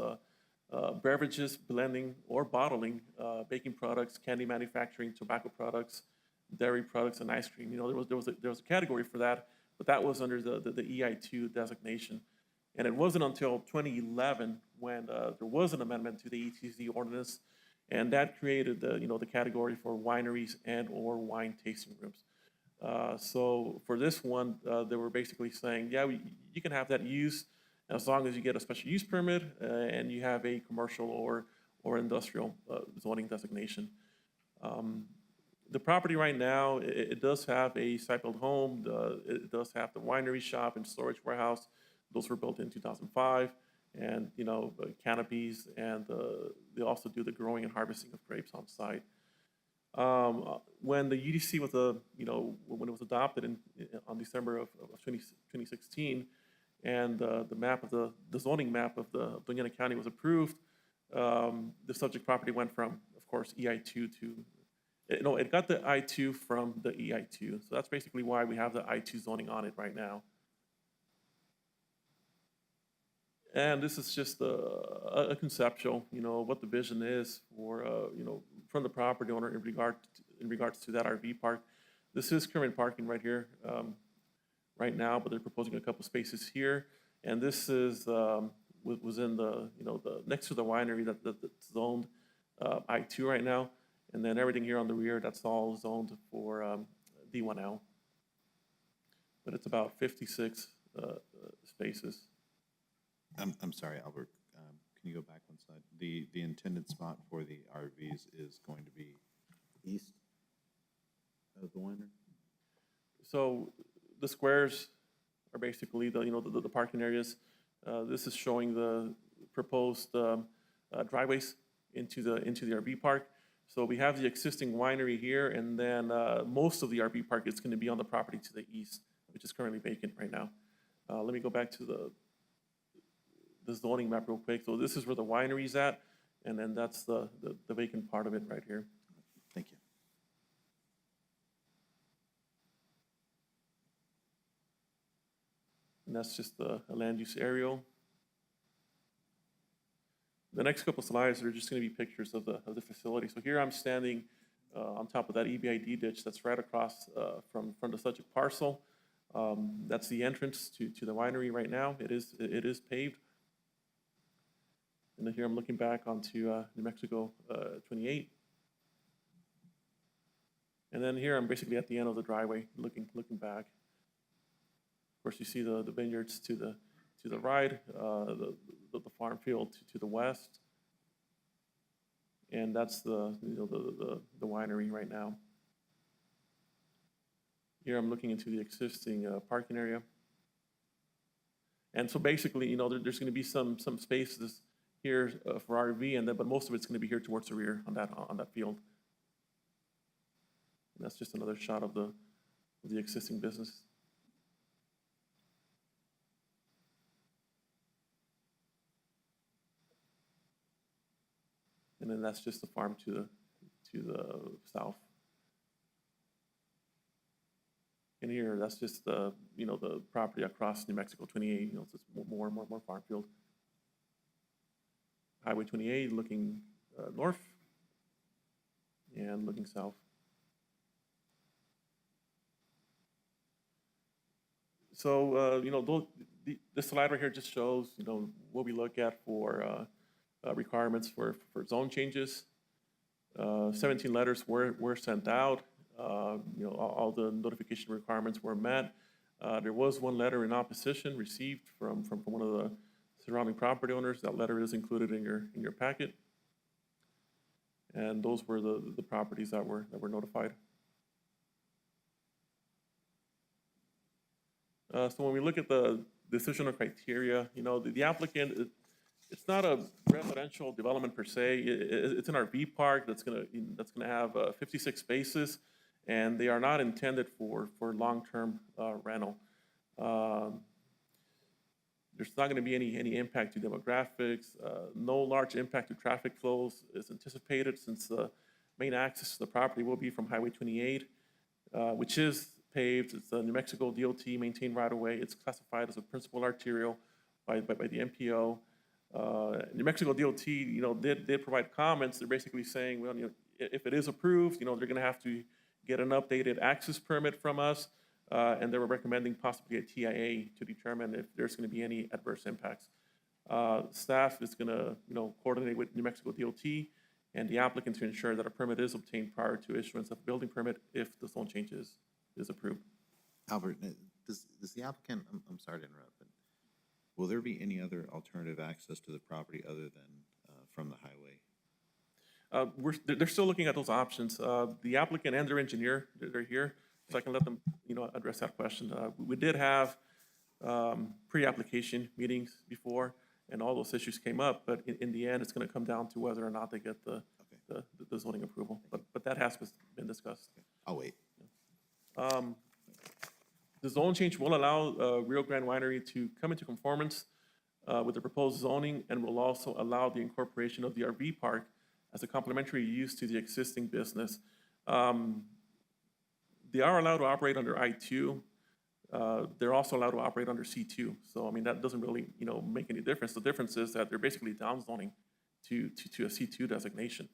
beverages, blending or bottling, baking products, candy manufacturing, tobacco products, dairy products, and ice cream. There was a category for that, but that was under the EI2 designation. And it wasn't until 2011 when there was an amendment to the ETZ ordinance, and that created the category for wineries and or wine tasting rooms. So for this one, they were basically saying, yeah, you can have that use as long as you get a special use permit and you have a commercial or industrial zoning designation. The property right now, it does have a site-built home. It does have the winery shop and storage warehouse. Those were built in 2005. And, canopies, and they also do the growing and harvesting of grapes on site. When the UDC was, when it was adopted on December of 2016, and the map of the zoning map of the Doña Ana County was approved, the subject property went from, of course, EI2 to, it got the I2 from the EI2. So that's basically why we have the I2 zoning on it right now. And this is just a conceptual, what the vision is for, from the property owner in regards to that RV park. This is current parking right here, right now, but they're proposing a couple spaces here. And this is was in the next to the winery that's zoned I2 right now, and then everything here on the rear, that's all zoned for D1L. But it's about 56 spaces. I'm sorry, Albert, can you go back one slide? The intended spot for the RVs is going to be east of the winery? So the squares are basically the parking areas. This is showing the proposed driveways into the RV park. So we have the existing winery here, and then most of the RV park is going to be on the property to the east, which is currently vacant right now. Let me go back to the zoning map real quick. So this is where the winery's at, and then that's the vacant part of it right here. Thank you. And that's just a land use aerial. The next couple slides are just going to be pictures of the facility. So here I'm standing on top of that EBID ditch that's right across from the subject parcel. That's the entrance to the winery right now. It is paved. And then here I'm looking back onto New Mexico 28. And then here I'm basically at the end of the driveway, looking back. Of course, you see the vineyards to the right, the farm field to the west, and that's the winery right now. Here I'm looking into the existing parking area, and so basically, there's going to be some spaces here for RV, but most of it's going to be here towards the rear on that field. And that's just another shot of the existing business. And then that's just the farm to the south. And here, that's just the property across New Mexico 28. It's just more farm field. Highway 28 looking north and looking south. So this slide right here just shows what we look at for requirements for zone changes. 17 letters were sent out. All the notification requirements were met. There was one letter in opposition received from one of the surrounding property owners. That letter is included in your packet. And those were the properties that were notified. So when we look at the decisional criteria, the applicant, it's not a residential development per se. It's an RV park that's gonna have 56 spaces, and they are not intended for long-term rental. There's not going to be any impact to demographics. No large impact to traffic flows is anticipated, since the main access to the property will be from Highway 28, which is paved. It's a New Mexico DOT maintained right-of-way. It's classified as a principal arterial by the MPO. New Mexico DOT, did provide comments. They're basically saying, well, if it is approved, they're going to have to get an updated access permit from us, and they were recommending possibly a TIA to determine if there's going to be any adverse impacts. Staff is going to, coordinate with New Mexico DOT and the applicant to ensure that a permit is obtained prior to issuance of building permit if the zone change is approved. Albert, does the applicant, I'm sorry to interrupt, but will there be any other alternative access to the property other than from the highway? They're still looking at those options. The applicant and their engineer, they're here, so I can let them, address that question. We did have pre-application meetings before, and all those issues came up, but in the end, it's going to come down to whether or not they get the zoning approval. But that has been discussed. I'll wait. The zone change will allow Rio Grande Winery to come into conformance with the proposed zoning, and will also allow the incorporation of the RV park as a complementary use to the existing business. They are allowed to operate under I-2. They're also allowed to operate under C-2. So, that doesn't really, make any difference. The difference is that they're basically downzoning to a C-2 designation.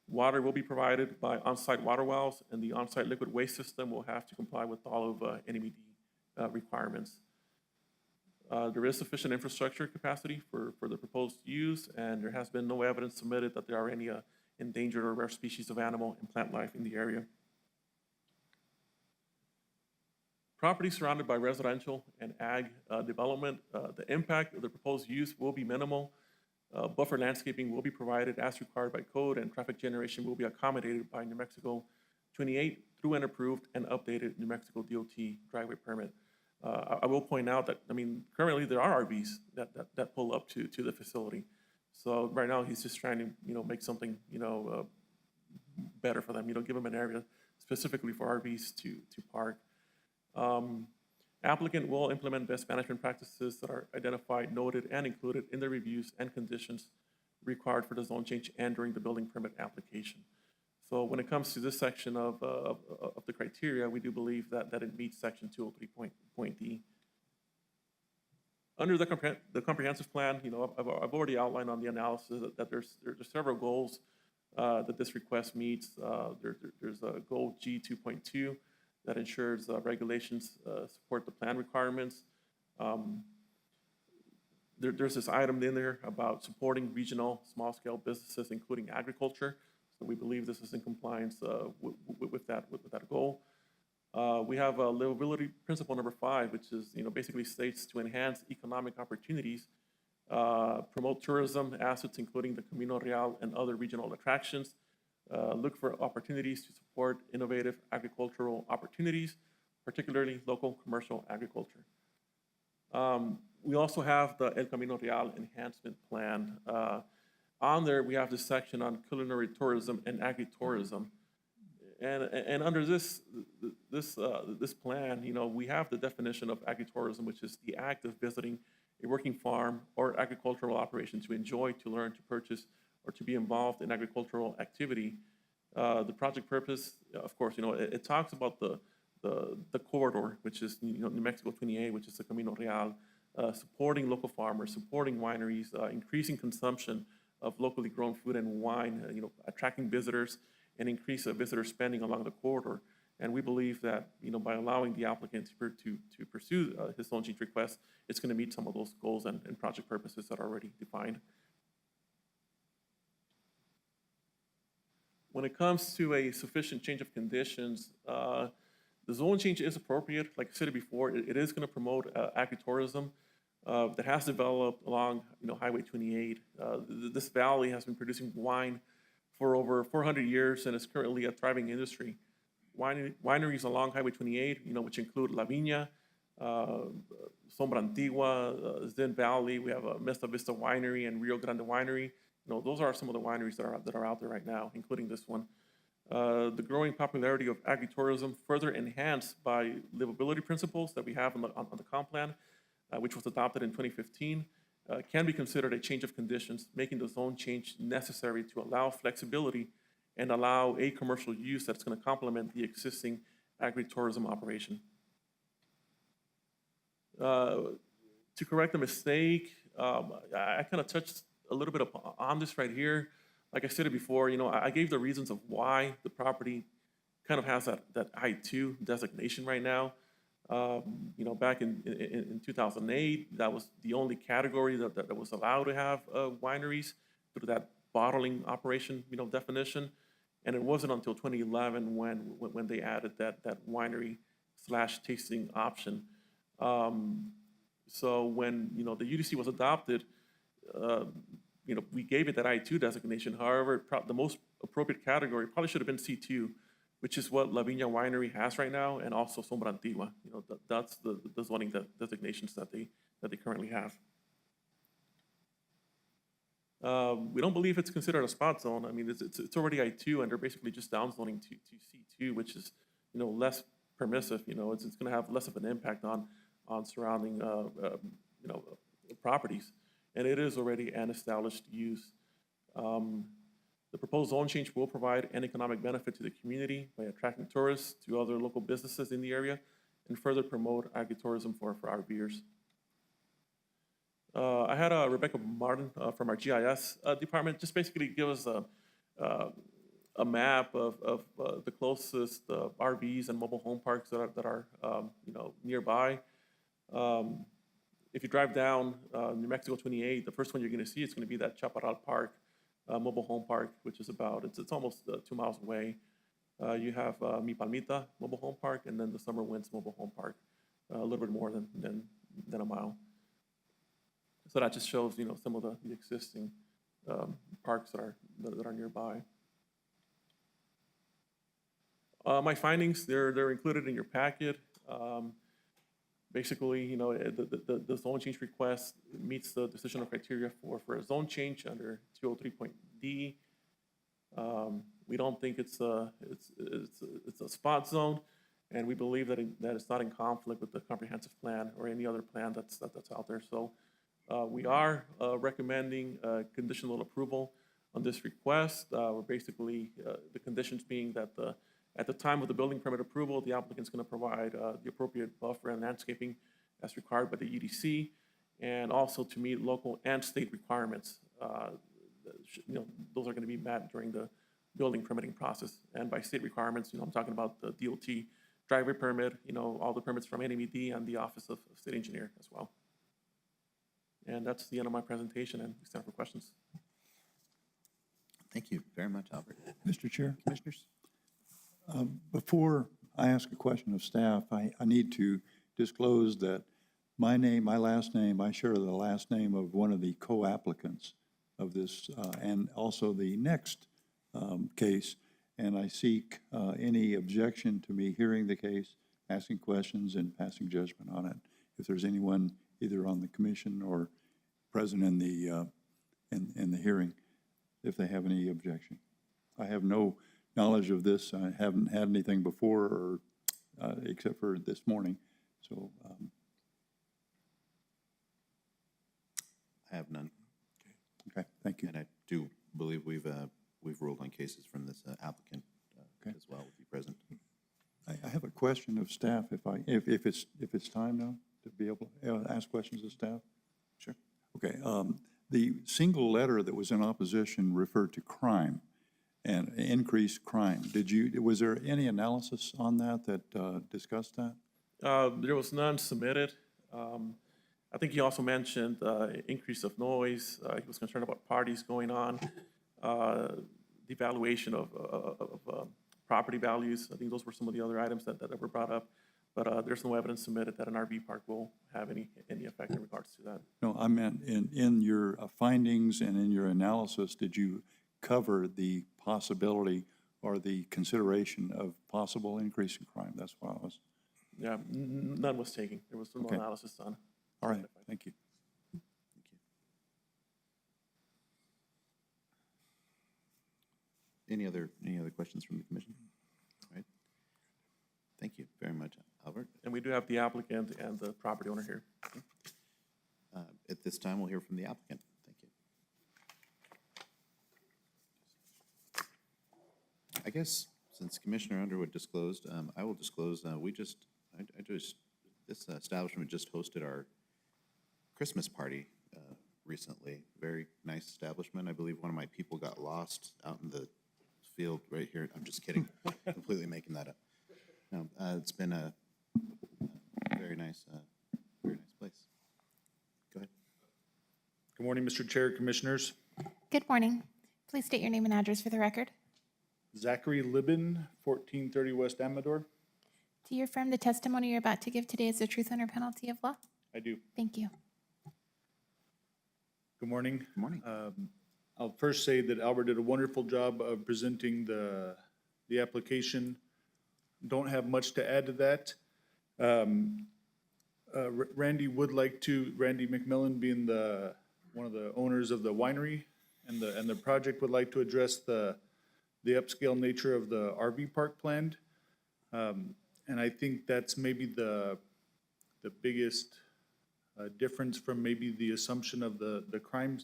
Water will be provided by on-site water wells, and the on-site liquid waste system will have to comply with all of NEMD requirements. There is sufficient infrastructure capacity for the proposed use, and there has been no evidence submitted that there are any endangered or rare species of animal and plant life in the area. Property surrounded by residential and ag development, the impact of the proposed use will be minimal. Buffer landscaping will be provided as required by code, and traffic generation will be accommodated by New Mexico 28 through an approved and updated New Mexico DOT driveway permit. I will point out that, currently there are RVs that pull up to the facility. So right now, he's just trying to, make something, better for them, give them an area specifically for RVs to park. Applicant will implement best management practices that are identified, noted, and included in the reviews and conditions required for the zone change and during the building permit application. So when it comes to this section of the criteria, we do believe that it meets section 203.D. Under the comprehensive plan, you know, I've already outlined on the analysis that there's several goals that this request meets. There's a goal G 2.2 that ensures regulations support the plan requirements. There's this item in there about supporting regional small-scale businesses, including agriculture. So we believe this is in compliance with that goal. We have livability principle number 5, which is, you know, basically states to enhance economic opportunities, promote tourism assets, including the Camino Real and other regional attractions, look for opportunities to support innovative agricultural opportunities, particularly local commercial agriculture. We also have the El Camino Real Enhancement Plan. On there, we have this section on culinary tourism and agritourism. And under this plan, you know, we have the definition of agritourism, which is the act of visiting a working farm or agricultural operation to enjoy, to learn, to purchase, or to be involved in agricultural activity. The project purpose, of course, you know, it talks about the corridor, which is, you know, New Mexico 28, which is the Camino Real, supporting local farmers, supporting wineries, increasing consumption of locally grown food and wine, you know, attracting visitors, and increase visitor spending along the corridor. And we believe that, you know, by allowing the applicant to pursue his zone change request, it's going to meet some of those goals and project purposes that are already defined. When it comes to a sufficient change of conditions, the zone change is appropriate. Like I said before, it is going to promote agritourism that has developed along, you know, Highway 28. This valley has been producing wine for over 400 years and is currently a thriving industry. Wineries along Highway 28, you know, which include La Viña, Sombra Antigua, Zen Valley. We have a Mesta Vista Winery and Rio Grande Winery. You know, those are some of the wineries that are out there right now, including this one. The growing popularity of agritourism, further enhanced by livability principles that we have on the comp plan, which was adopted in 2015, can be considered a change of conditions, making the zone change necessary to allow flexibility and allow a commercial use that's going to complement the existing agritourism operation. To correct a mistake, I kind of touched a little bit on this right here. Like I said it before, you know, I gave the reasons of why the property kind of has that I-2 designation right now. You know, back in 2008, that was the only category that was allowed to have wineries through that bottling operation, you know, definition. And it wasn't until 2011 when they added that winery/tasting option. So when, you know, the UDC was adopted, you know, we gave it that I-2 designation. However, the most appropriate category probably should have been C2, which is what La Viña Winery has right now, and also Sombra Antigua. You know, that's the zoning designations that they currently have. We don't believe it's considered a spot zone. I mean, it's already I-2, and they're basically just downzoning to C2, which is, you know, less permissive. You know, it's going to have less of an impact on surrounding, you know, properties. And it is already an established use. The proposed zone change will provide an economic benefit to the community by attracting tourists to other local businesses in the area and further promote agritourism for RVers. I had Rebecca Martin from our GIS department just basically give us a map of the closest RVs and mobile home parks that are you know, nearby. If you drive down New Mexico 28, the first one you're going to see is going to be that Chaparral Park mobile home park, which is about, it's almost 2 miles away. You have Mi Palmita mobile home park, and then the Summer Winds mobile home park, a little bit more than a mile. So that just shows, you know, some of the existing parks that are nearby. My findings, they're included in your packet. Basically, you know, the zone change request meets the decisional criteria for a zone change under 203.D. We don't think it's a spot zone, and we believe that it's not in conflict with the comprehensive plan or any other plan that's out there. So we are recommending conditional approval on this request. We're basically, the conditions being that at the time of the building permit approval, the applicant's going to provide the appropriate buffer and landscaping as required by the EDC. and also to meet local and state requirements. Those are going to be met during the building permitting process. And by state requirements, I'm talking about the DOT driveway permit, all the permits from NMED and the Office of State Engineer as well. And that's the end of my presentation, and we stand for questions. Thank you very much, Albert. Mr. Chair, Commissioners? before I ask a question of staff, I need to disclose that my last name, I share the last name of one of the co-applicants of this, and also the next case, and I seek any objection to me hearing the case, asking questions, and passing judgment on it. If there's anyone either on the commission or present in the hearing, if they have any objection. I have no knowledge of this. I haven't had anything before, or except for this morning. So I have none. okay, thank you. And I do believe we've ruled on cases from this applicant as well, with you present. I have a question of staff, if it's time now to be able to ask questions of staff. Sure. Okay, the single letter that was in opposition referred to crime and increased crime. Was there any analysis on that discussed that? There was none submitted. I think he also mentioned increase of noise. He was concerned about parties going on, devaluation of property values. I think those were some of the other items that were brought up. But there's no evidence submitted that an RV park will have any effect in regards to that. No, I meant in your findings and in your analysis, did you cover the possibility or the consideration of possible increase in crime? That's what I was. Yeah, none was taken. There was no Okay. analysis done. All right, thank you. Any other questions from the commission? All right. Thank you very much, Albert. And we do have the applicant and the property owner here. At this time, we'll hear from the applicant. Thank you. I guess since Commissioner Underwood disclosed, I will disclose, this establishment just hosted our Christmas party recently. Very nice establishment. I believe one of my people got lost out in the field right here. I'm just kidding. Completely making that up. No, it's been a very nice place. Go ahead. Good morning, Mr. Chair, Commissioners. Good morning. Please state your name and address for the record. Zachary Libin, 1430 West Amador. Do you affirm the testimony you're about to give today is the truth under penalty of law? I do. Thank you. Good morning. Good morning. I'll first say that Albert did a wonderful job of presenting the application. Don't have much to add to that. Randy McMillan being one of the owners of the winery and the project would like to address the upscale nature of the RV park planned. And I think that's maybe the biggest difference from maybe the assumption of the crime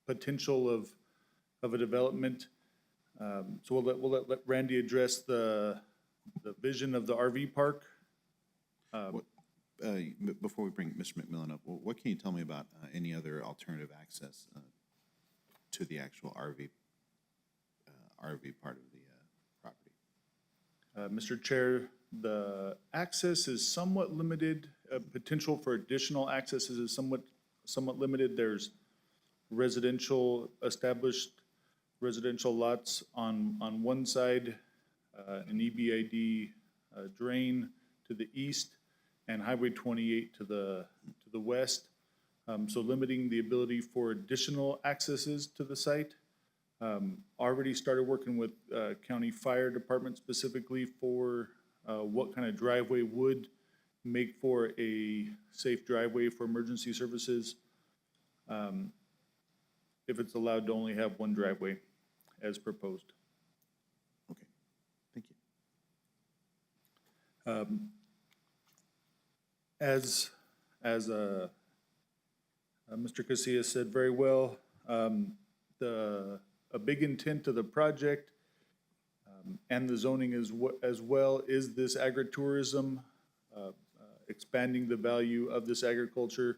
potential of a development. So we'll let Randy address the vision of the RV park. Before we bring Mr. McMillan up, what can you tell me about any other alternative access to the actual RV part of the property? Mr. Chair, the access is somewhat limited. Potential for additional accesses is somewhat limited. There's established residential lots on one side, an EBID drain to the east, and Highway 28 to the west. So limiting the ability for additional accesses to the site. Already started working with county fire department specifically for what kind of driveway would make for a safe driveway for emergency services. If it's allowed to only have one driveway as proposed. Okay, thank you. As Mr. Casillas said very well, a big intent of the project and the zoning as well is this agritourism expanding the value of this agriculture,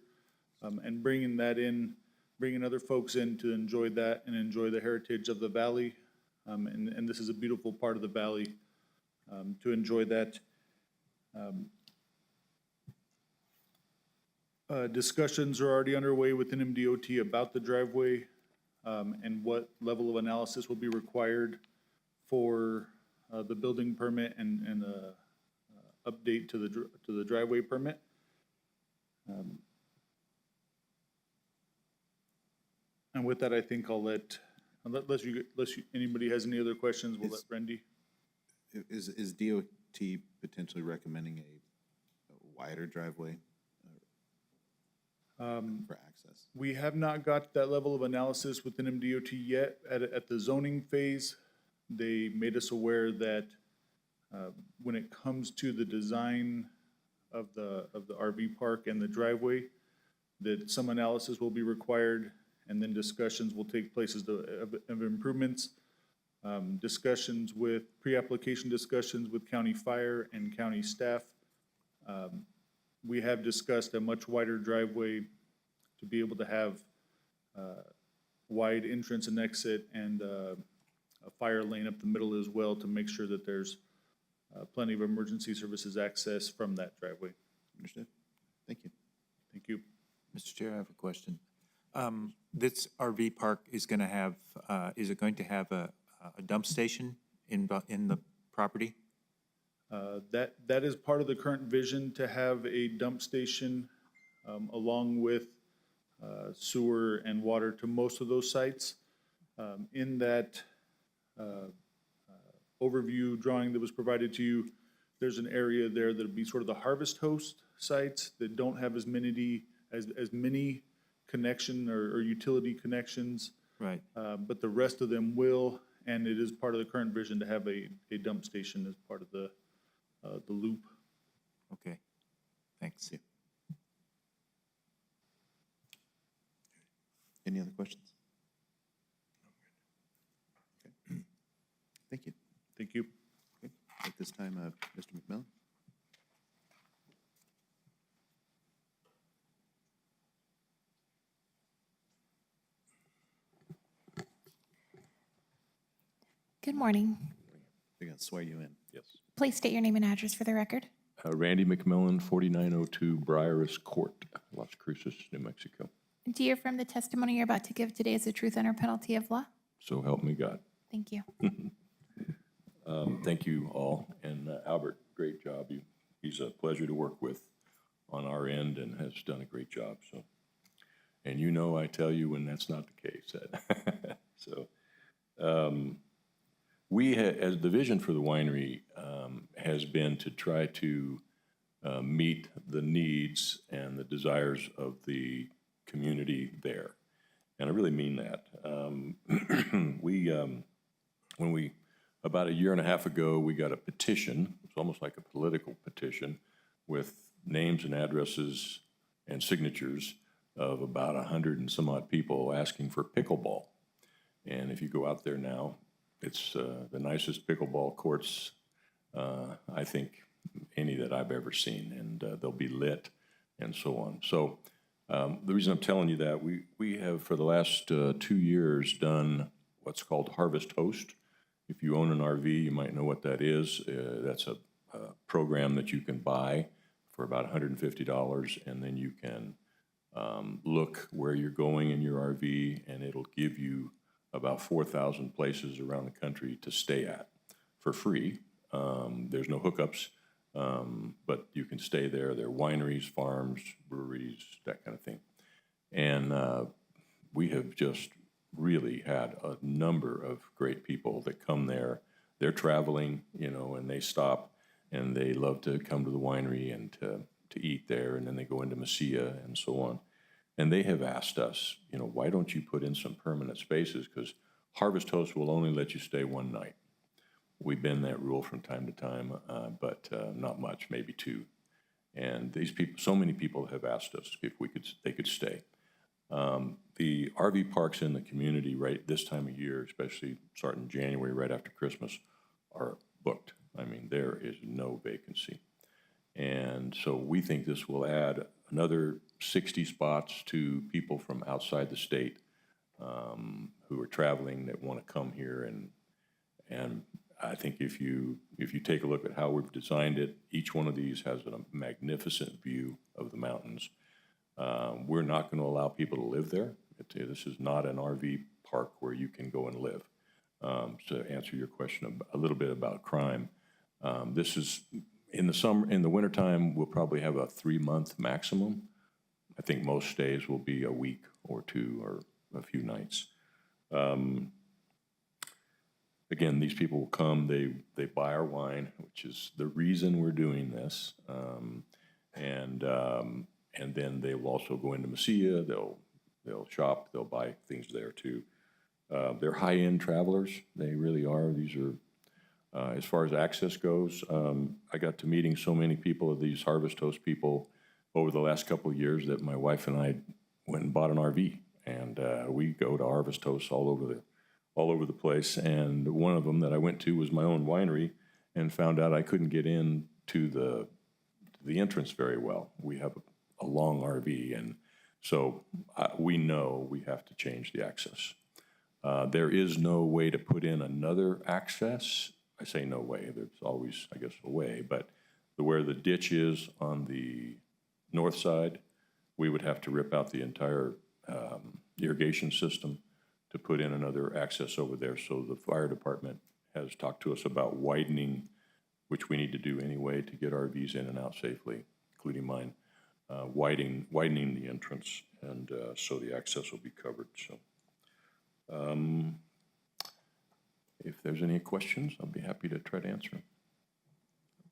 and bringing that in, bringing other folks in to enjoy that and enjoy the heritage of the valley. And this is a beautiful part of the valley, to enjoy that. Discussions are already underway within MDOT about the driveway, and what level of analysis will be required for the building permit and update to the driveway permit. And with that, I think unless anybody has any other questions, we'll let Brendy. Is DOT potentially recommending a wider driveway for access? We have not got that level of analysis within MDOT yet. At the zoning phase, they made us aware that when it comes to the design of the RV park and the driveway, that some analysis will be required, and then discussions will take place of improvements. Discussions with, pre-application discussions with county fire and county staff. We have discussed a much wider driveway to be able to have wide entrance and exit, and a fire lane up the middle as well, to make sure that there's plenty of emergency services access from that driveway. Understood. Thank you. Thank you. Mr. Chair, I have a question. This RV park is going to have, is it going to have a dump station in the property? That is part of the current vision, to have a dump station along with sewer and water to most of those sites. In that overview drawing that was provided to you, there's an area there that'll be sort of the harvest host sites that don't have as many connection or utility connections. Right. But the rest of them will, and it is part of the current vision to have a dump station as part of the loop. Okay, thanks. Any other questions? Okay. Thank you. Thank you. Okay. At this time, Mr. McMillan? Good morning. We're going to swear you in. Yes. Please state your name and address for the record. Randy McMillan, 4902 Briaris Court, Las Cruces, New Mexico. Do you affirm the testimony you're about to give today is the truth under penalty of law? So help me God. Thank you. Thank you all. And Albert, great job. He's a pleasure to work with on our end and has done a great job. So, and you know, I tell you when that's not the case. So, as the vision for the winery has been to try to meet the needs and the desires of the community there. And I really mean that. About a year and a half ago, we got a petition. It's almost like a political petition with names and addresses and signatures of about 100 and some odd people asking for pickleball. And if you go out there now, it's the nicest pickleball courts, I think, any that I've ever seen, and they'll be lit and so on. So the reason I'm telling you that, we have for the last 2 years done what's called Harvest Host. If you own an RV, you might know what that is. That's a program that you can buy for about $150, and then you can look where you're going in your RV, and it'll give you about 4,000 places around the country to stay at for free. There's no hookups, but you can stay there. There are wineries, farms, breweries, that kind of thing. And we have just really had a number of great people that come there. They're traveling, you know, and they stop, and they love to come to the winery and to eat there, and then they go into Mesilla and so on. And they have asked us, you know, why don't you put in some permanent spaces? Because Harvest Host will only let you stay one night. We bend that rule from time to time, but not much, maybe 2. And these people, so many people have asked us if they could stay. The RV parks in the community right this time of year, especially starting January, right after Christmas, are booked. I mean, there is no vacancy. And so we think this will add another 60 spots to people from outside the state who are traveling that want to come here. And I think if you take a look at how we've designed it, each one of these has a magnificent view of the mountains. We're not going to allow people to live there. This is not an RV park where you can go and live. To answer your question a little bit about crime, this is in the wintertime, we'll probably have a 3-month maximum. I think most stays will be a week or two or a few nights. Again, these people will come, they buy our wine, which is the reason we're doing this. And then they will also go into Mesilla, they'll shop, they'll buy things there too. They're high-end travelers, they really are. These are, as far as access goes, I got to meeting so many people of these Harvest Host people over the last couple of years that my wife and I went and bought an RV. And we go to Harvest Hosts all over the place. And one of them that I went to was my own winery, and found out I couldn't get in to the entrance very well. We have a long RV, and so we know we have to change the access. There is no way to put in another access. I say no way, there's always, I guess, a way, but where the ditch is on the north side, we would have to rip out the entire irrigation system to put in another access over there. So the fire department has talked to us about widening, which we need to do anyway to get RVs in and out safely, including mine, widening the entrance, and so the access will be covered. So if there's any questions, I'll be happy to try to answer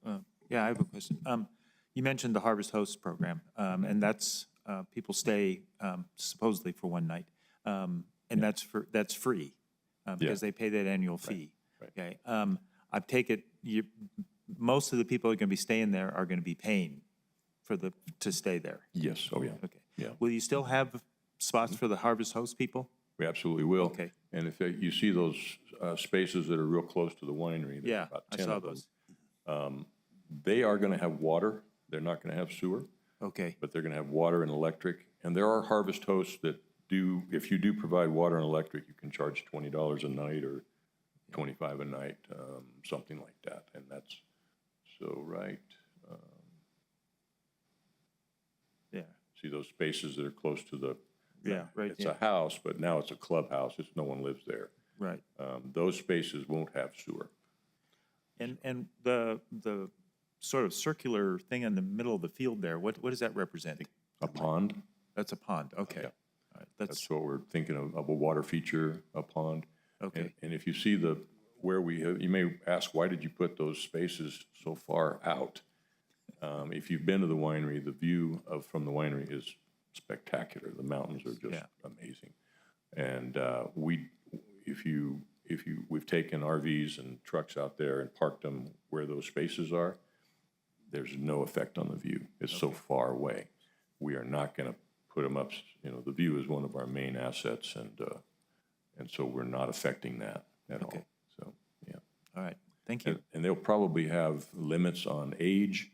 them. Yeah, I have a question. You mentioned the Harvest Host program, and that's, people stay supposedly for one night. And that's free, because they pay that annual fee. Right. Okay. I take it, most of the people who are going to be staying there are going to be paying to stay there. Yes, oh yeah. Okay. Yeah. Will you still have spots for the Harvest Host people? We absolutely will. Okay. And if you see those spaces that are real close to the winery, there's Yeah, about I 10 saw of them. those. They are going to have water. They're not going to have sewer, Okay. but they're going to have water and electric. And there are Harvest Hosts that do, if you do provide water and electric, you can charge $20 a night or $25 a night, something like that. And that's, so right, Yeah. see those spaces that are close to the, Yeah, right, it's yeah. a house, but now it's a clubhouse. It's, no one lives there. Right. Those spaces won't have sewer. And the sort of circular thing in the middle of the field there, what does that represent? A pond, That's a pond, okay. Yeah. All right, that's what we're thinking of a water feature, a pond. Okay. And if you see where we have, you may ask, why did you put those spaces so far out? If you've been to the winery, the view from the winery is spectacular. The mountains are just amazing. And we've taken RVs and trucks out there and parked them where those spaces are, there's no effect on the view. It's so far away. We are not going to put them up, the view is one of our main assets, and so we're not affecting that at all. So, yeah. All right, thank you. And they'll probably have limits on age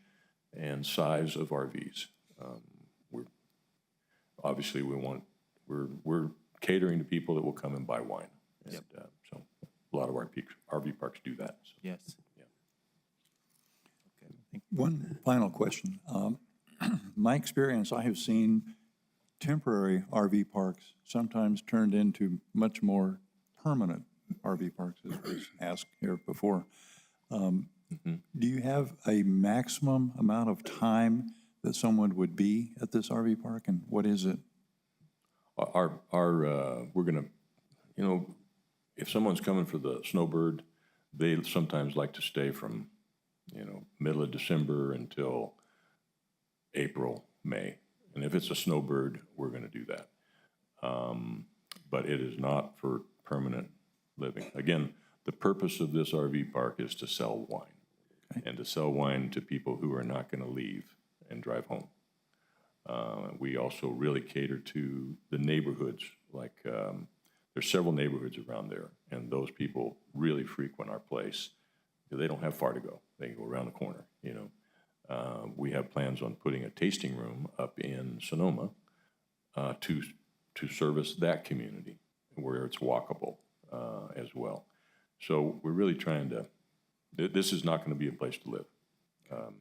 and size of RVs. Obviously, we're catering to people that will come and buy wine. And, so a lot of our RV parks do that. So. Yes. Yeah. Okay, thank you. One final question. My experience, I have seen temporary RV parks sometimes turned into much more permanent RV parks, as was asked here before. Do you have a maximum amount of time that someone would be at this RV park, and what is it? We're gonna, if someone's coming for the Snowbird, they sometimes like to stay from, middle of December until April, May. And if it's a Snowbird, we're gonna do that. But it is not for permanent living. Again, the purpose of this RV park is to sell wine, and to sell wine to people who are not gonna leave and drive home. We also really cater to the neighborhoods, like there's several neighborhoods around there, and those people really frequent our place. They don't have far to go. They can go around the corner, We have plans on putting a tasting room up in Sonoma to service that community where it's walkable as well. So we're really trying to, this is not going to be a place to live.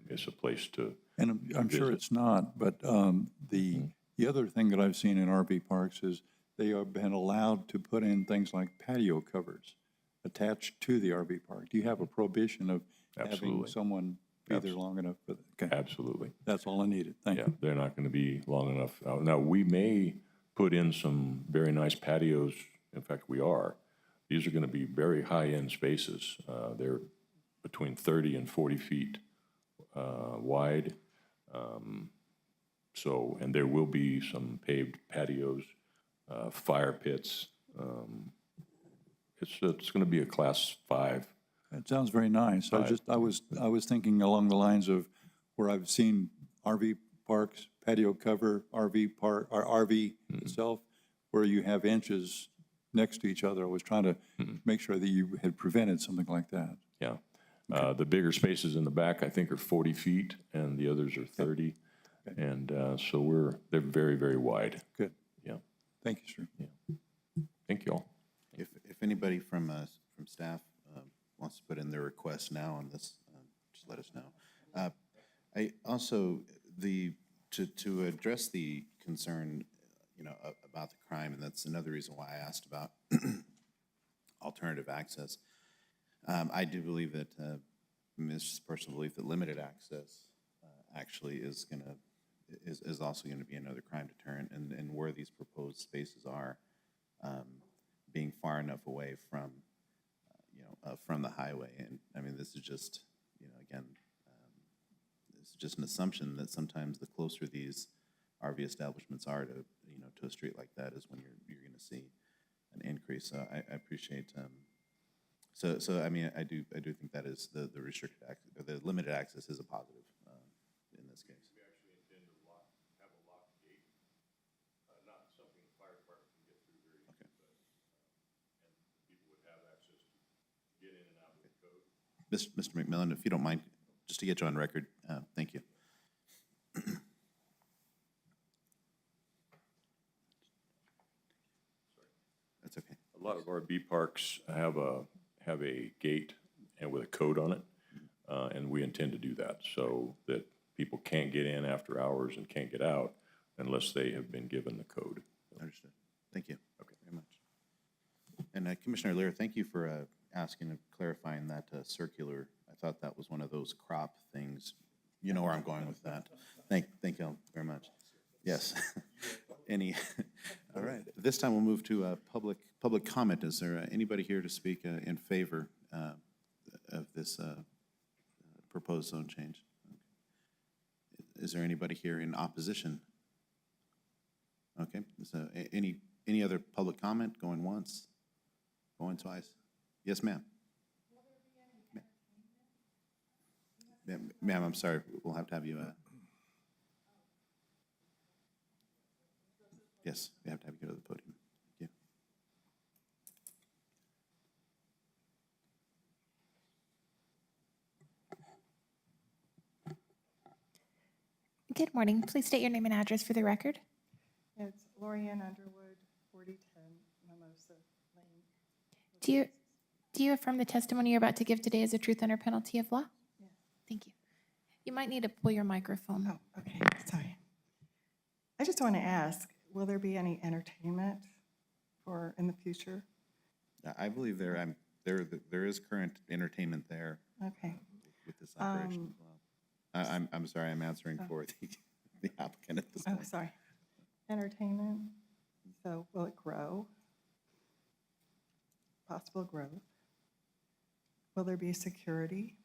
It's a place to, And I'm sure it's not, but the other thing that I've seen in RV parks is they have been allowed to put in things like patio covers attached to the RV park. Do you have a prohibition of having Absolutely. someone be there long enough for that? Okay, absolutely. that's all I needed. Thank Yeah, you. they're not going to be long enough. Now, we may put in some very nice patios. In fact, we are. These are going to be very high-end spaces. They're between 30 and 40 feet wide. So, and there will be some paved patios, fire pits. It's going to be a Class 5. It sounds very nice. I was thinking along the lines of where I've seen RV parks, patio cover, RV park, or RV itself, where you have inches next to each other. I was trying to make sure that you had prevented something like that. Yeah. The bigger spaces in the back, I think, are 40 feet, and the others are 30. And so they're very, very wide. Good. Yeah. Thank you, sir. Thank you all. If anybody from staff wants to put in their request now on this, just let us know. I also, to address the concern, about the crime, and that's another reason why I asked about alternative access. I do believe that, this is personal belief, that limited access actually is also going to be another crime deterrent, and where these proposed spaces are, being far enough away from, from the highway. And I mean, this is just, again, this is just an assumption that sometimes the closer these RV establishments are to, to a street like that is when you're going to see an increase. So I appreciate. So I mean, I do think that is the restricted access, or the limited access is a positive in this case. We actually intend to have a locked gate, not something the fire department can get through very easily, but and people would have access to get in and out of the code. Mr. McMillan, if you don't mind, just to get you on record, thank you. That's okay. A lot of RV parks have a gate and with a code on it, and we intend to do that so that people can't get in after hours and can't get out unless they have been given the code. Understood. Thank you. Okay, very much. And Commissioner Lear, thank you for asking and clarifying that circular. I thought that was one of those crop things. You know where I'm going with that. Thank you very much. Yes. All right. This time we'll move to public comment. Is there anybody here to speak in favor of this proposed zone change? Is there anybody here in opposition? Okay. So any other public comment? Going once? Going twice? Yes, ma'am. Ma'am, I'm sorry. We'll have to have you. Yes, we have to have you go to the podium. Thank you. Good morning. Please state your name and address for the record. It's Lorianne Underwood, 4010 Mimosa Lane. Do you affirm the testimony you're about to give today is the truth under penalty of law? Yes. Thank you. You might need to pull your microphone. Oh, okay, sorry. I just want to ask, will there be any entertainment in the future? I believe there is current entertainment there Okay. with this operation as well. I'm sorry, I'm answering for the applicant at this Oh, point. sorry. Entertainment, so will it grow? Possible growth? Will there be security?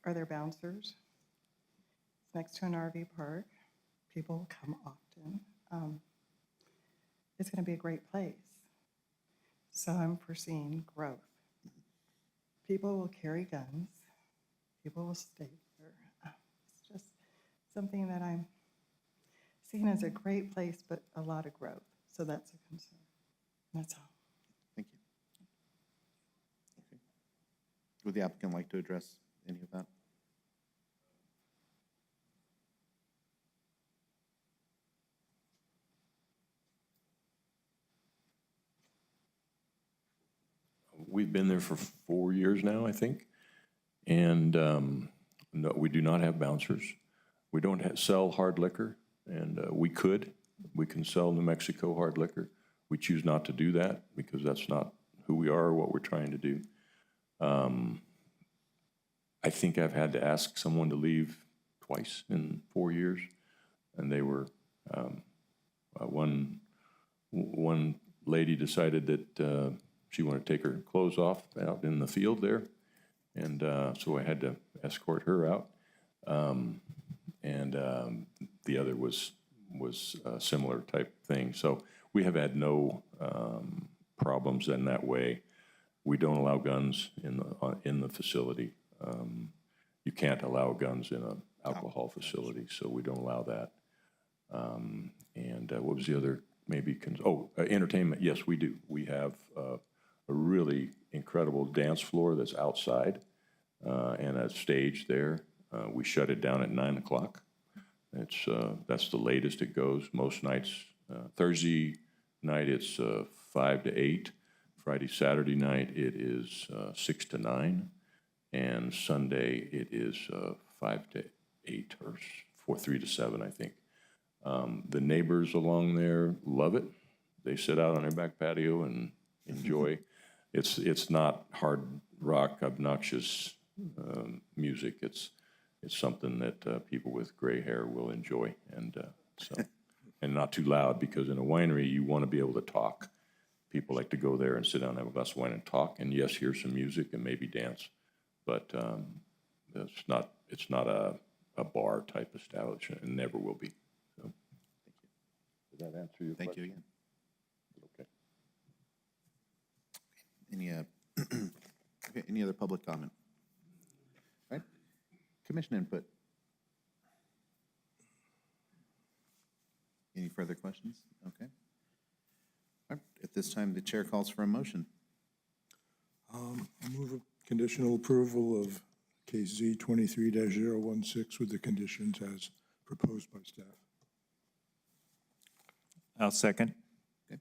Are there bouncers? It's next to an RV park. People come often. It's going to be a great place. So I'm foreseeing growth. People will carry guns. People will stay there. It's just something that I'm seeing as a great place, but a lot of growth. So that's a concern. That's all. Thank you. Okay. Would the applicant like to address any of that? we've been there for 4 years now, I think. And no, we do not have bouncers. We don't sell hard liquor, and we can sell New Mexico hard liquor. We choose not to do that because that's not who we are or what we're trying to do. I think I've had to ask someone to leave twice in 4 years, and they were, one lady decided that she wanted to take her clothes off out in the field there, and so I had to escort her out. The other was a similar type thing. So we have had no problems in that way. We don't allow guns in the facility. You can't allow guns in an alcohol facility, so we don't allow that. What was the other, maybe, entertainment, yes, we do. We have a really incredible dance floor that's outside and a stage there. We shut it down at 9 o'clock. That's the latest it goes. Most nights, Thursday night it's 5 to 8. Friday, Saturday night it is 6 to 9. And Sunday it is 5 to 8 or 3 to 7, I think. The neighbors along there love it. They sit out on their back patio and enjoy. It's not hard rock, obnoxious music. It's something that people with gray hair will enjoy, and not too loud, because in a winery you want to be able to talk. People like to go there and sit down and have a glass of wine and talk, and yes, hear some music and maybe dance, but it's not a bar type establishment, and never will be. So, did that answer your question? Thank you again. Okay. Any other public comment? All right, commission input. Any further questions? Okay. All right, at this time, the chair calls for a motion. I move a conditional approval of case Z 23-016 with the conditions as proposed by staff. I'll second. Okay.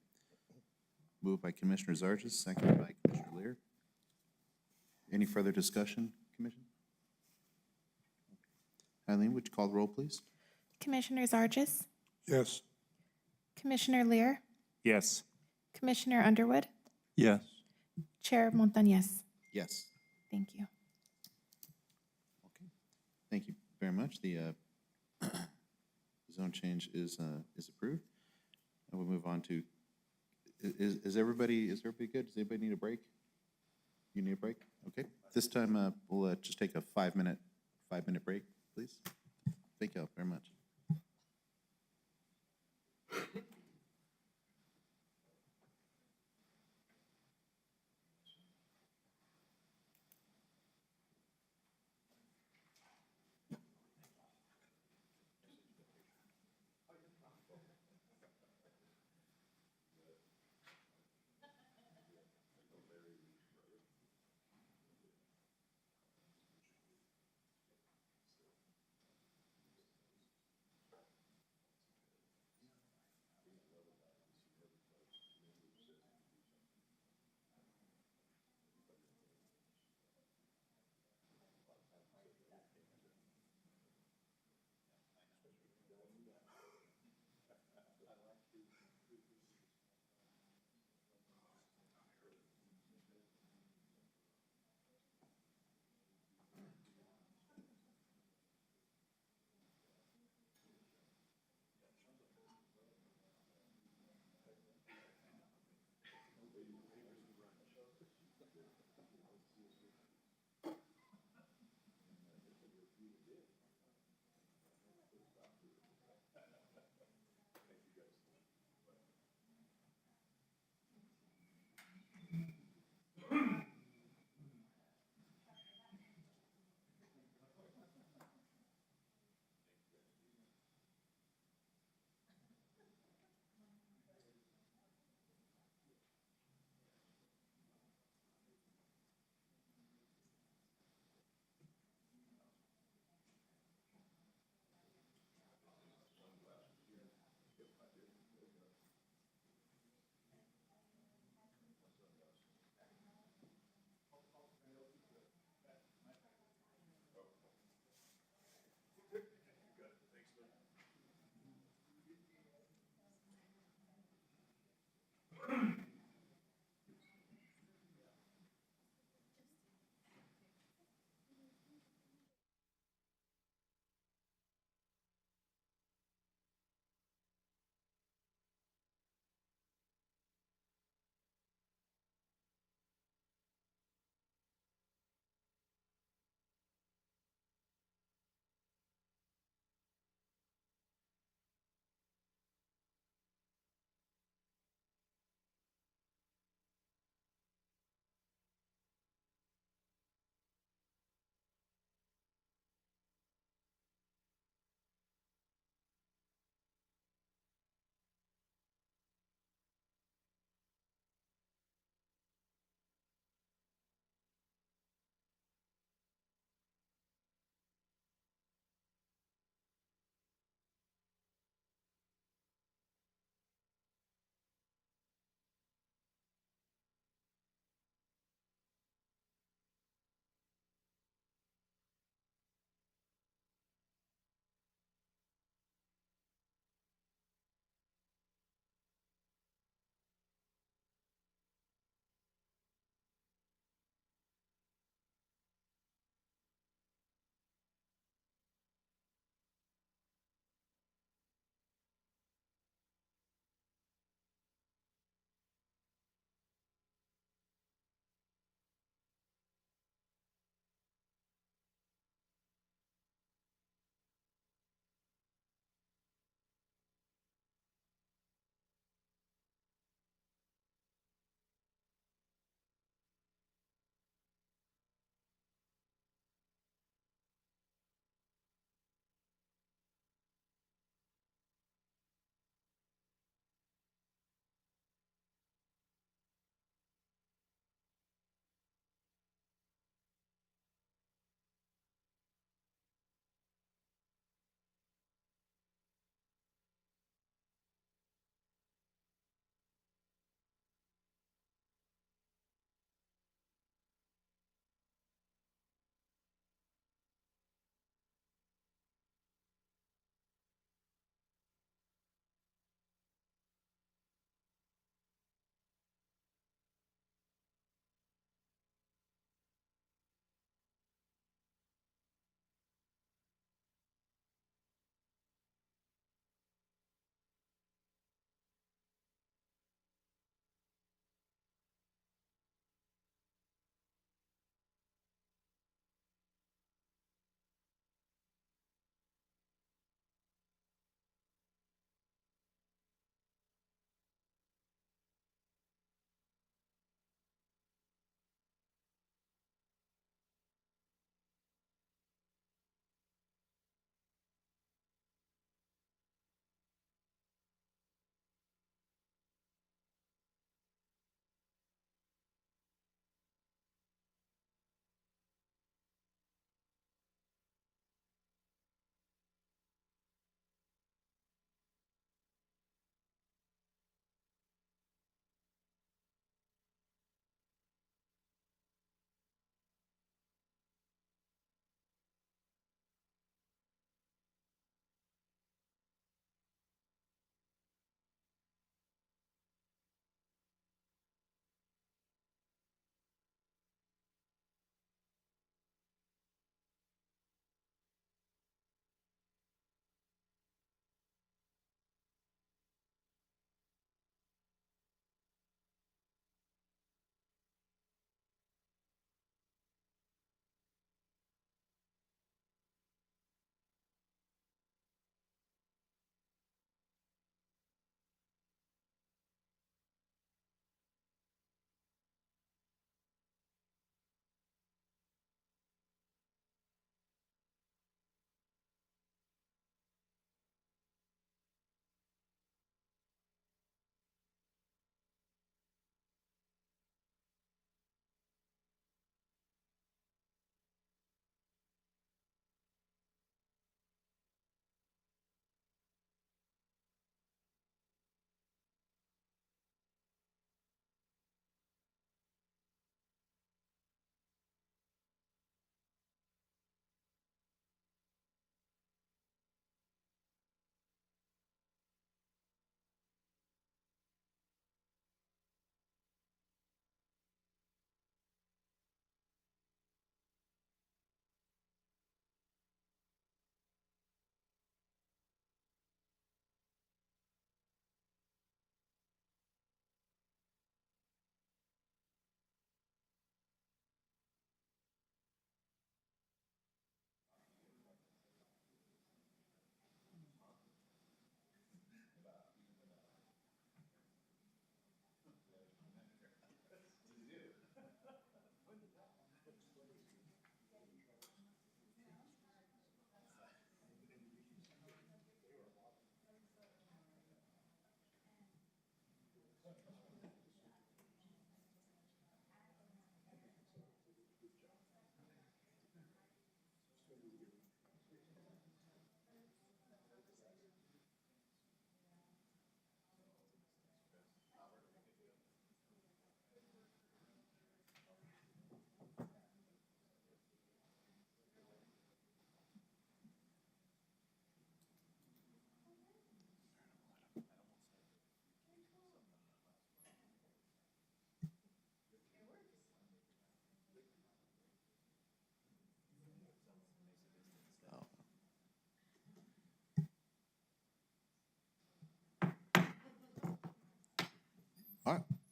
Moved by Commissioner Zarges, seconded by Commissioner Lear. Any further discussion, Commission? Eileen, would you call the roll, please? Commissioner Zargis, Yes. Commissioner Lear, Yes. Commissioner Underwood, Yes. Chair Montañez. Yes. Thank you. Okay. Thank you very much. The zone change is approved. And we'll move on to, is everybody good? Does anybody need a break? You need a break? Okay. This time, we'll just take a 5-minute break, please. Thank you all very much.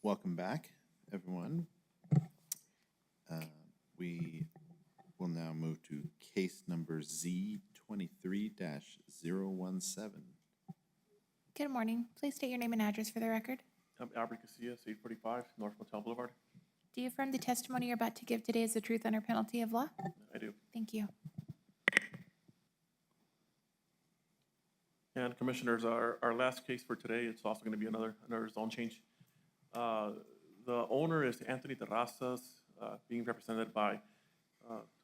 Welcome back, everyone. We will now move to case number Z23-017. Good morning. Please state your name and address for the record. I'm Albert Casillas, 845 North Motel Boulevard. Do you affirm the testimony you're about to give today is the truth under penalty of law? I do. Thank you. And Commissioners, our last case for today, it's also going to be another zone change. The owner is Anthony Terrazas, being represented by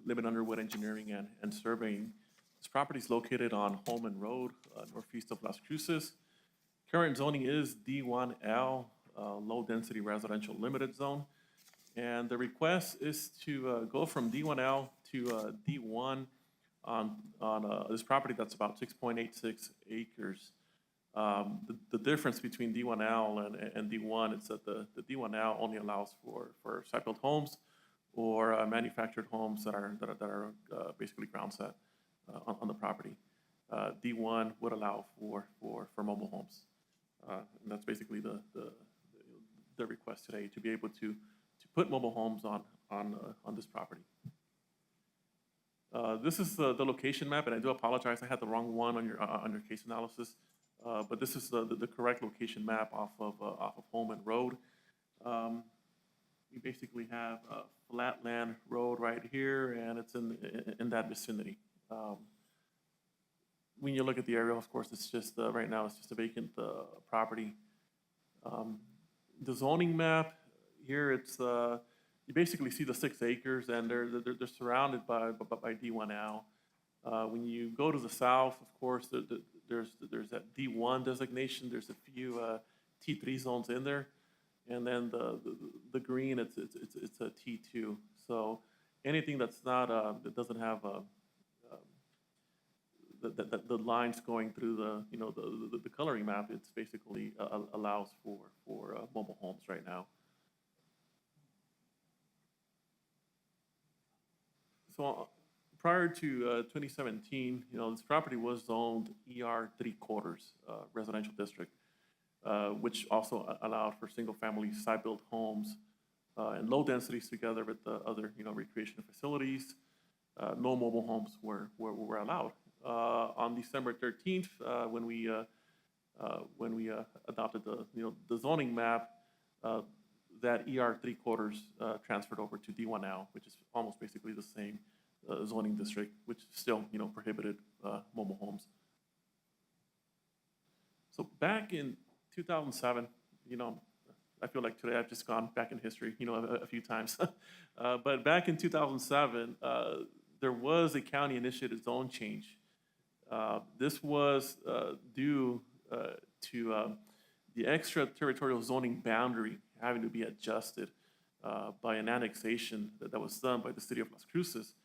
Libet Underwood Engineering and Surveying. This property is located on Holman Road, northeast of Las Cruces. Current zoning is D1L, low-density residential limited zone. And the request is to go from D1L to D1 on this property that's about 6.86 acres. The difference between D1L and D1 is that the D1L only allows for site-built homes or manufactured homes that are basically ground set on the property. D1 would allow for mobile homes. And that's basically the request today, to be able to put mobile homes on this property. This is the location map, and I do apologize, I had the wrong one on your case analysis. But this is the correct location map off of Holman Road. We basically have Flatland Road right here, and it's in that vicinity. When you look at the aerial, of course, it's just, right now, it's just a vacant property. The zoning map here, it's, you basically see the 6 acres, and they're surrounded by D1L. When you go to the south, of course, there's that D1 designation. There's a few T3 zones in there, and then the green, it's a T2. So anything that's not that doesn't have the lines going through the coloring map, it's basically allows for mobile homes right now. So prior to 2017, this property was zoned ER 3/4 residential district, which also allowed for single-family site-built homes and low densities together with the other, recreation facilities. No mobile homes were allowed. On December 13th, when we adopted the zoning map, that ER 3/4 transferred over to D1L, which is almost basically the same zoning district, which still, prohibited mobile homes. So back in 2007, I feel like today I've just gone back in history, a few times. But back in 2007, there was a county-initiated zone change. This was due to the extraterritorial zoning boundary having to be adjusted by an annexation that was done by the city of Las Cruces.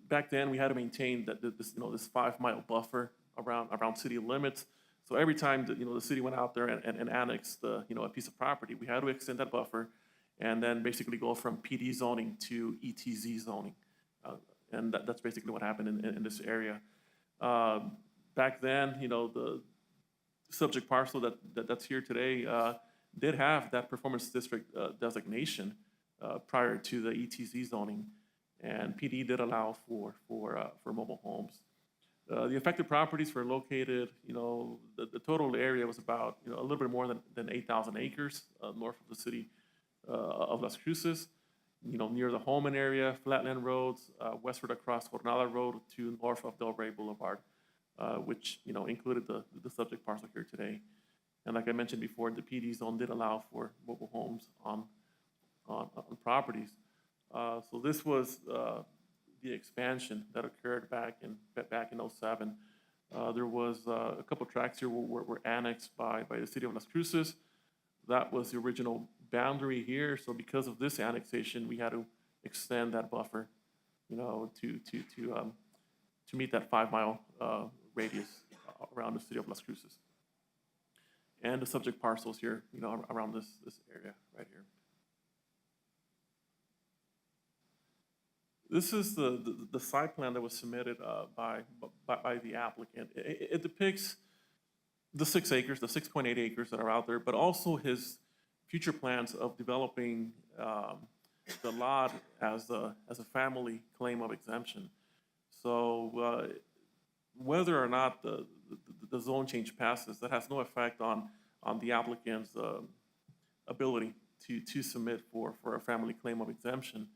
Back then, we had to maintain that this 5-mile buffer around city limits. So every time that, the city went out there and annexed a piece of property, we had to extend that buffer and then basically go from PD zoning to ETZ zoning. And that's basically what happened in this area. Back then, the subject parcel that's here today did have that performance district designation prior to the ETZ zoning, and PD did allow for mobile homes. The affected properties were located, the total area was about, a little bit more than 8,000 acres north of the city of Las Cruces, near the Holman area, Flatland Roads, westward across Jornada Road to north of Delray Boulevard, which, included the subject parcel here today. And like I mentioned before, the PD zone did allow for mobile homes on properties. So this was the expansion that occurred back in 2007. There was a couple tracts here were annexed by the city of Las Cruces. That was the original boundary here. So because of this annexation, we had to extend that buffer, to meet that 5-mile radius around the city of Las Cruces. And the subject parcels here, around this area right here. This is the site plan that was submitted by the applicant. It depicts the 6 acres, the 6.8 acres that are out there, but also his future plans of developing the lot as a family claim of exemption. So whether or not the zone change passes, that has no effect on the applicant's ability to submit for a family claim of exemption.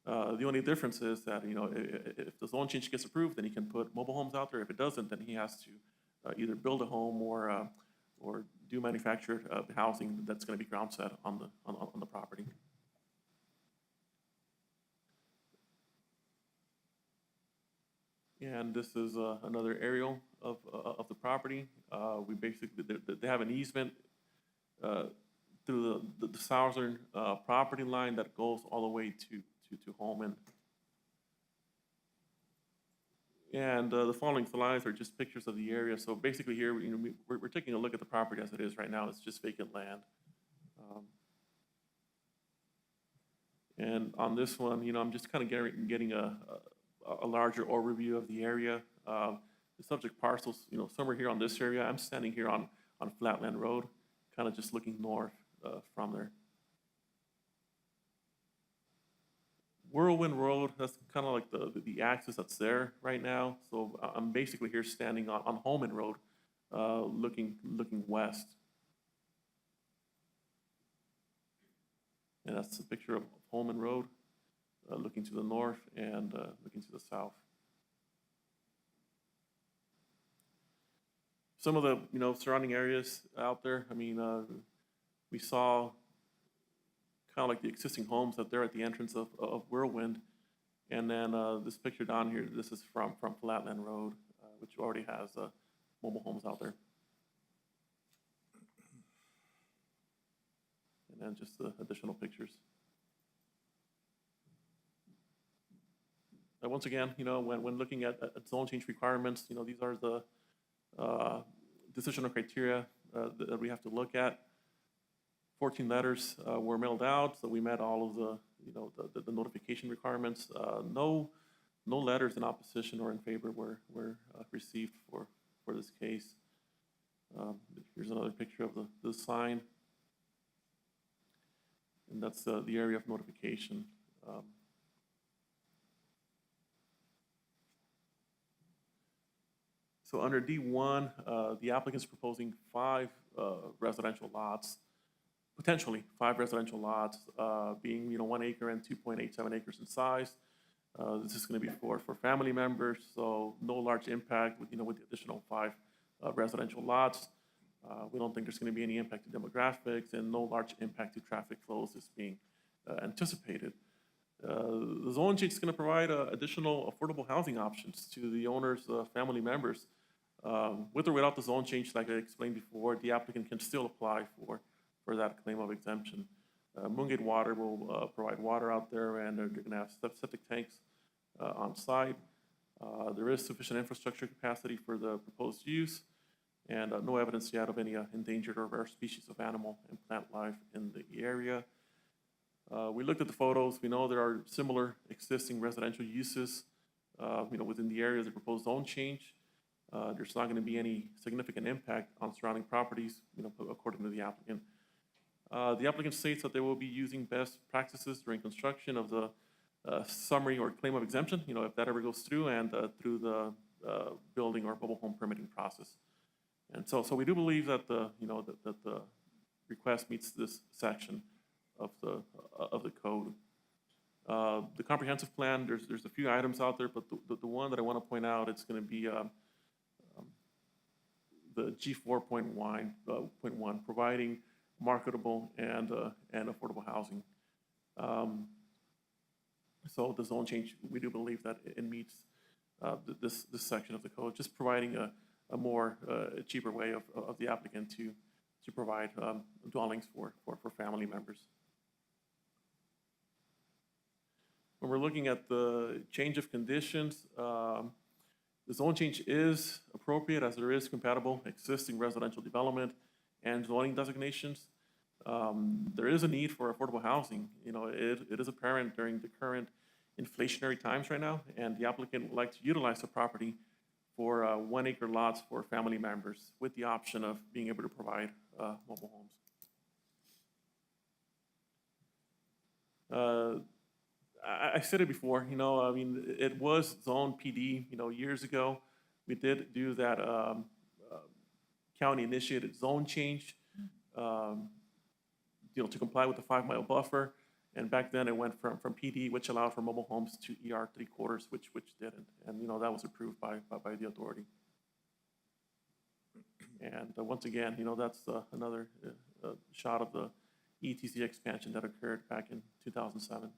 The only difference is that, you know, if the zone change gets approved, then he can put mobile homes out there. If it doesn't, then he has to either build a home or do manufactured housing that's going to be ground set on the property. And this is another aerial of the property. We basically, they have an easement through the southern property line that goes all the way to Holman. And the following slides are just pictures of the area. So basically here, you know, we're taking a look at the property as it is right now. It's just vacant land. And on this one, you know, I'm just kind of getting a larger overview of the area. The subject parcels, you know, somewhere here on this area. I'm standing here on Flatland Road, kind of just looking north from there. Whirlwind Road, that's kind of like the axis that's there right now. So I'm basically here standing on Holman Road, looking west. And that's a picture of Holman Road, looking to the north and looking to the south. Some of the, you know, surrounding areas out there, I mean, we saw kind of like the existing homes that they're at the entrance of Whirlwind. And then this picture down here, this is from Flatland Road, which already has mobile homes out there. And then just the additional pictures. Once again, you know, when looking at zone change requirements, you know, these are the decisional criteria that we have to look at. 14 letters were mailed out, so we met all of the, you know, the notification requirements. No letters in opposition or in favor were received for this case. Here's another picture of the sign, and that's the area of notification. So under D1, the applicant's proposing 5 residential lots, potentially 5 residential lots, being, you know, 1 acre and 2.87 acres in size. This is going to be for family members, so no large impact with, you know, with the additional 5 residential lots. We don't think there's going to be any impact to demographics, and no large impact to traffic flows is being anticipated. The zone change is going to provide additional affordable housing options to the owner's family members. With or without the zone change, like I explained before, the applicant can still apply for that claim of exemption. Moongate Water will provide water out there, and they're going to have septic tanks on site. There is sufficient infrastructure capacity for the proposed use, and no evidence yet of any endangered or rare species of animal and plant life in the area. We looked at the photos. We know there are similar existing residential uses, you know, within the area of the proposed zone change. There's not going to be any significant impact on surrounding properties, you know, according to the applicant. The applicant states that they will be using best practices during construction of the summary or claim of exemption, you know, if that ever goes through, and through the building or mobile home permitting process. And so we do believe that the, you know, that the request meets this section of the code. The comprehensive plan, there's a few items out there, but the one that I want to point out, it's going to be the G4.1, providing marketable and affordable housing. So the zone change, we do believe that it meets this section of the code, just providing a more cheaper way of the applicant to provide dwellings for family members. When we're looking at the change of conditions, the zone change is appropriate as there is compatible existing residential development and zoning designations. There is a need for affordable housing. You know, it is apparent during the current inflationary times right now, and the applicant would like to utilize the property for 1 acre lots for family members with the option of being able to provide mobile homes. I said it before, you know, I mean, it was zone PD, you know, years ago. We did do that county-initiated zone change, you know, to comply with the 5-mile buffer. And back then, it went from PD, which allowed for mobile homes, to ER 3/4, which didn't. And, you know, that was approved by the authority. And once again, you know, that's another shot of the ETC expansion that occurred back in 2007.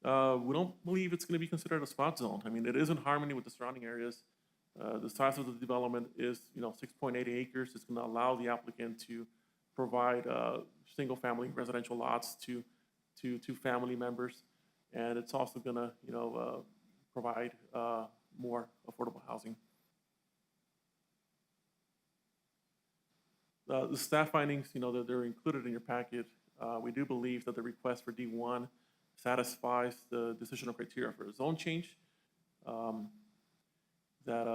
We don't believe it's going to be considered a spot zone. I mean, it is in harmony with the surrounding areas. The size of the development is, you know, 6.8 acres. It's going to allow the applicant to provide single-family residential lots to family members. And it's also going to, you know, provide more affordable housing. The staff findings, you know, they're included in your packet. We do believe that the request for D1 satisfies the decisional criteria for a zone change, that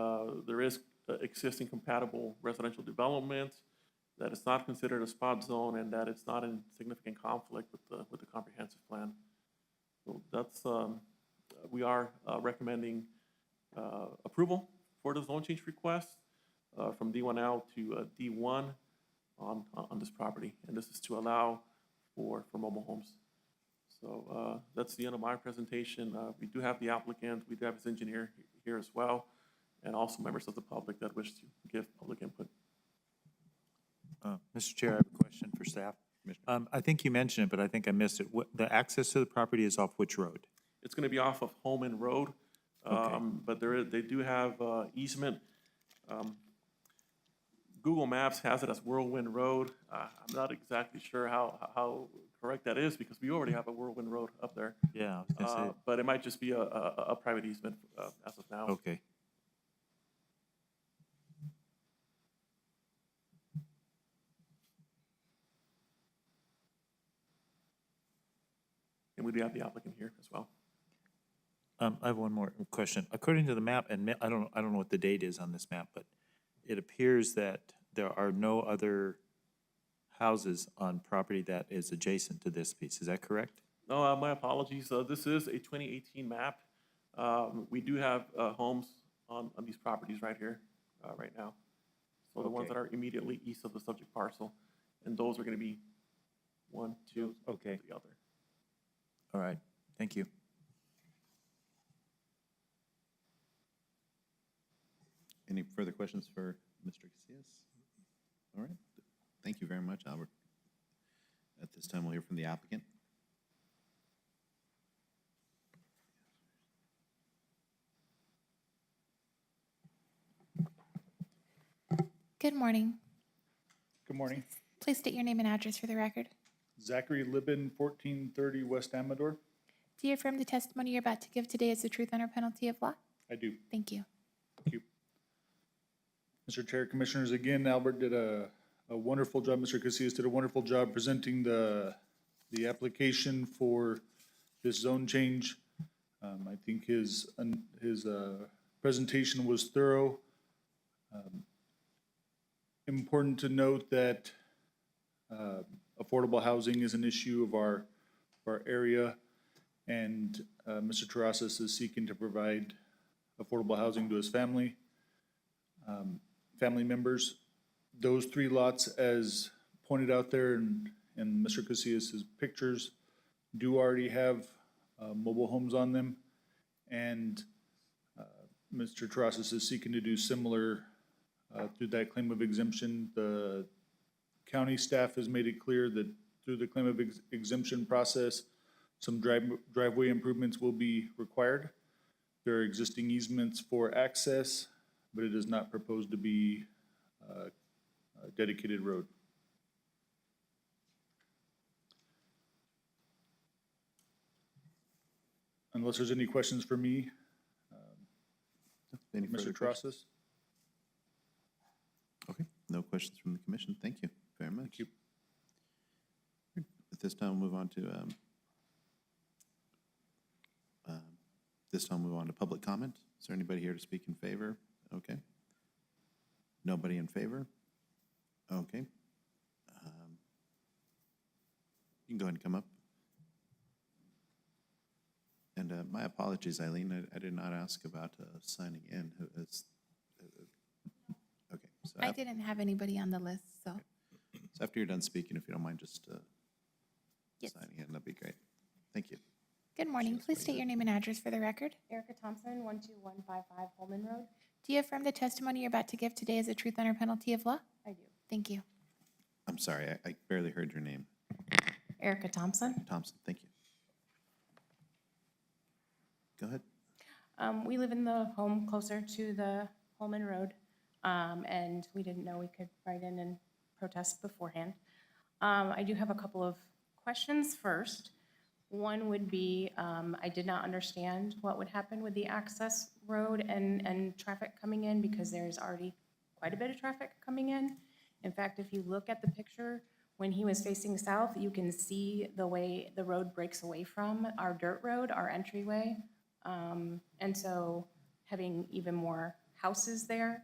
there is existing compatible residential development, that it's not considered a spot zone, and that it's not in significant conflict with the comprehensive plan. So that's, we are recommending approval for the zone change request from D1L to D1 on this property, and this is to allow for mobile homes. So that's the end of my presentation. We do have the applicant, we do have his engineer here as well, and also members of the public that wish to give public input. Mr. Chair, I have a question for staff. I think you mentioned it, but I think I missed it. The access to the property is off which road? It's going to be off of Holman Road, but they do have easement. Google Maps has it as Whirlwind Road. I'm not exactly sure how correct that is, because we already have a Whirlwind Road up there. Yeah, I was gonna say. But it might just be a private easement as of now. Okay. And we do have the applicant here as well. I have one more question. According to the map, and I don't know what the date is on this map, but it appears that there are no other houses on property that is adjacent to this piece. Is that correct? No, my apologies. This is a 2018 map. We do have homes on these properties right here, right now. So the ones Okay. that are immediately east of the subject parcel, and those are going to be 1, 2, Okay. the other. All right, thank you. Any further questions for Mr. Casillas? All right, thank you very much, Albert. At this time, we'll hear from the applicant. Good morning. Good morning. Please state your name and address for the record. Zachary Libin, 1430 West Amador. Do you affirm the testimony you're about to give today is the truth under penalty of law? I do. Thank you. Thank you. Mr. Chair, Commissioners, again, Albert did a wonderful job. Mr. Casillas did a wonderful job presenting the application for this zone change. I think his presentation was thorough. Important to note that affordable housing is an issue of our area, and Mr. Terrazas is seeking to provide affordable housing to his family members. Those 3 lots, as pointed out there in Mr. Casillas' pictures, do already have mobile homes on them, and Mr. Terrazas is seeking to do similar through that claim of exemption. The county staff has made it clear that through the claim of exemption process, some driveway improvements will be required. There are existing easements for access, but it is not proposed to be a dedicated road. Unless there's any questions for me, Any further Mr. questions? Terrazas? Okay, no questions from the commission. Thank you very much. Thank you. At this time, we'll move on to public comment. Is there anybody here to speak in favor? Okay. Nobody in favor? Okay. You can go ahead and come up. And my apologies, Eileen, I did not ask about signing in. Okay, so I didn't have anybody on the list, so. after you're done speaking, if you don't mind just Yes. signing in, that'd be great. Thank you. Good morning. Please state your name and address for the record. Erica Thompson, 12155 Holman Road. Do you affirm the testimony you're about to give today is the truth under penalty of law? I do. Thank you. I'm sorry, I barely heard your name. Erica Thompson. Thompson, thank you. Go ahead. We live in the home closer to the Holman Road, and we didn't know we could write in and protest beforehand. I do have a couple of questions first. One would be, I did not understand what would happen with the access road and traffic coming in because there's already quite a bit of traffic coming in. In fact, if you look at the picture, when he was facing south, you can see the way the road breaks away from our dirt road, our entryway. And so having even more houses there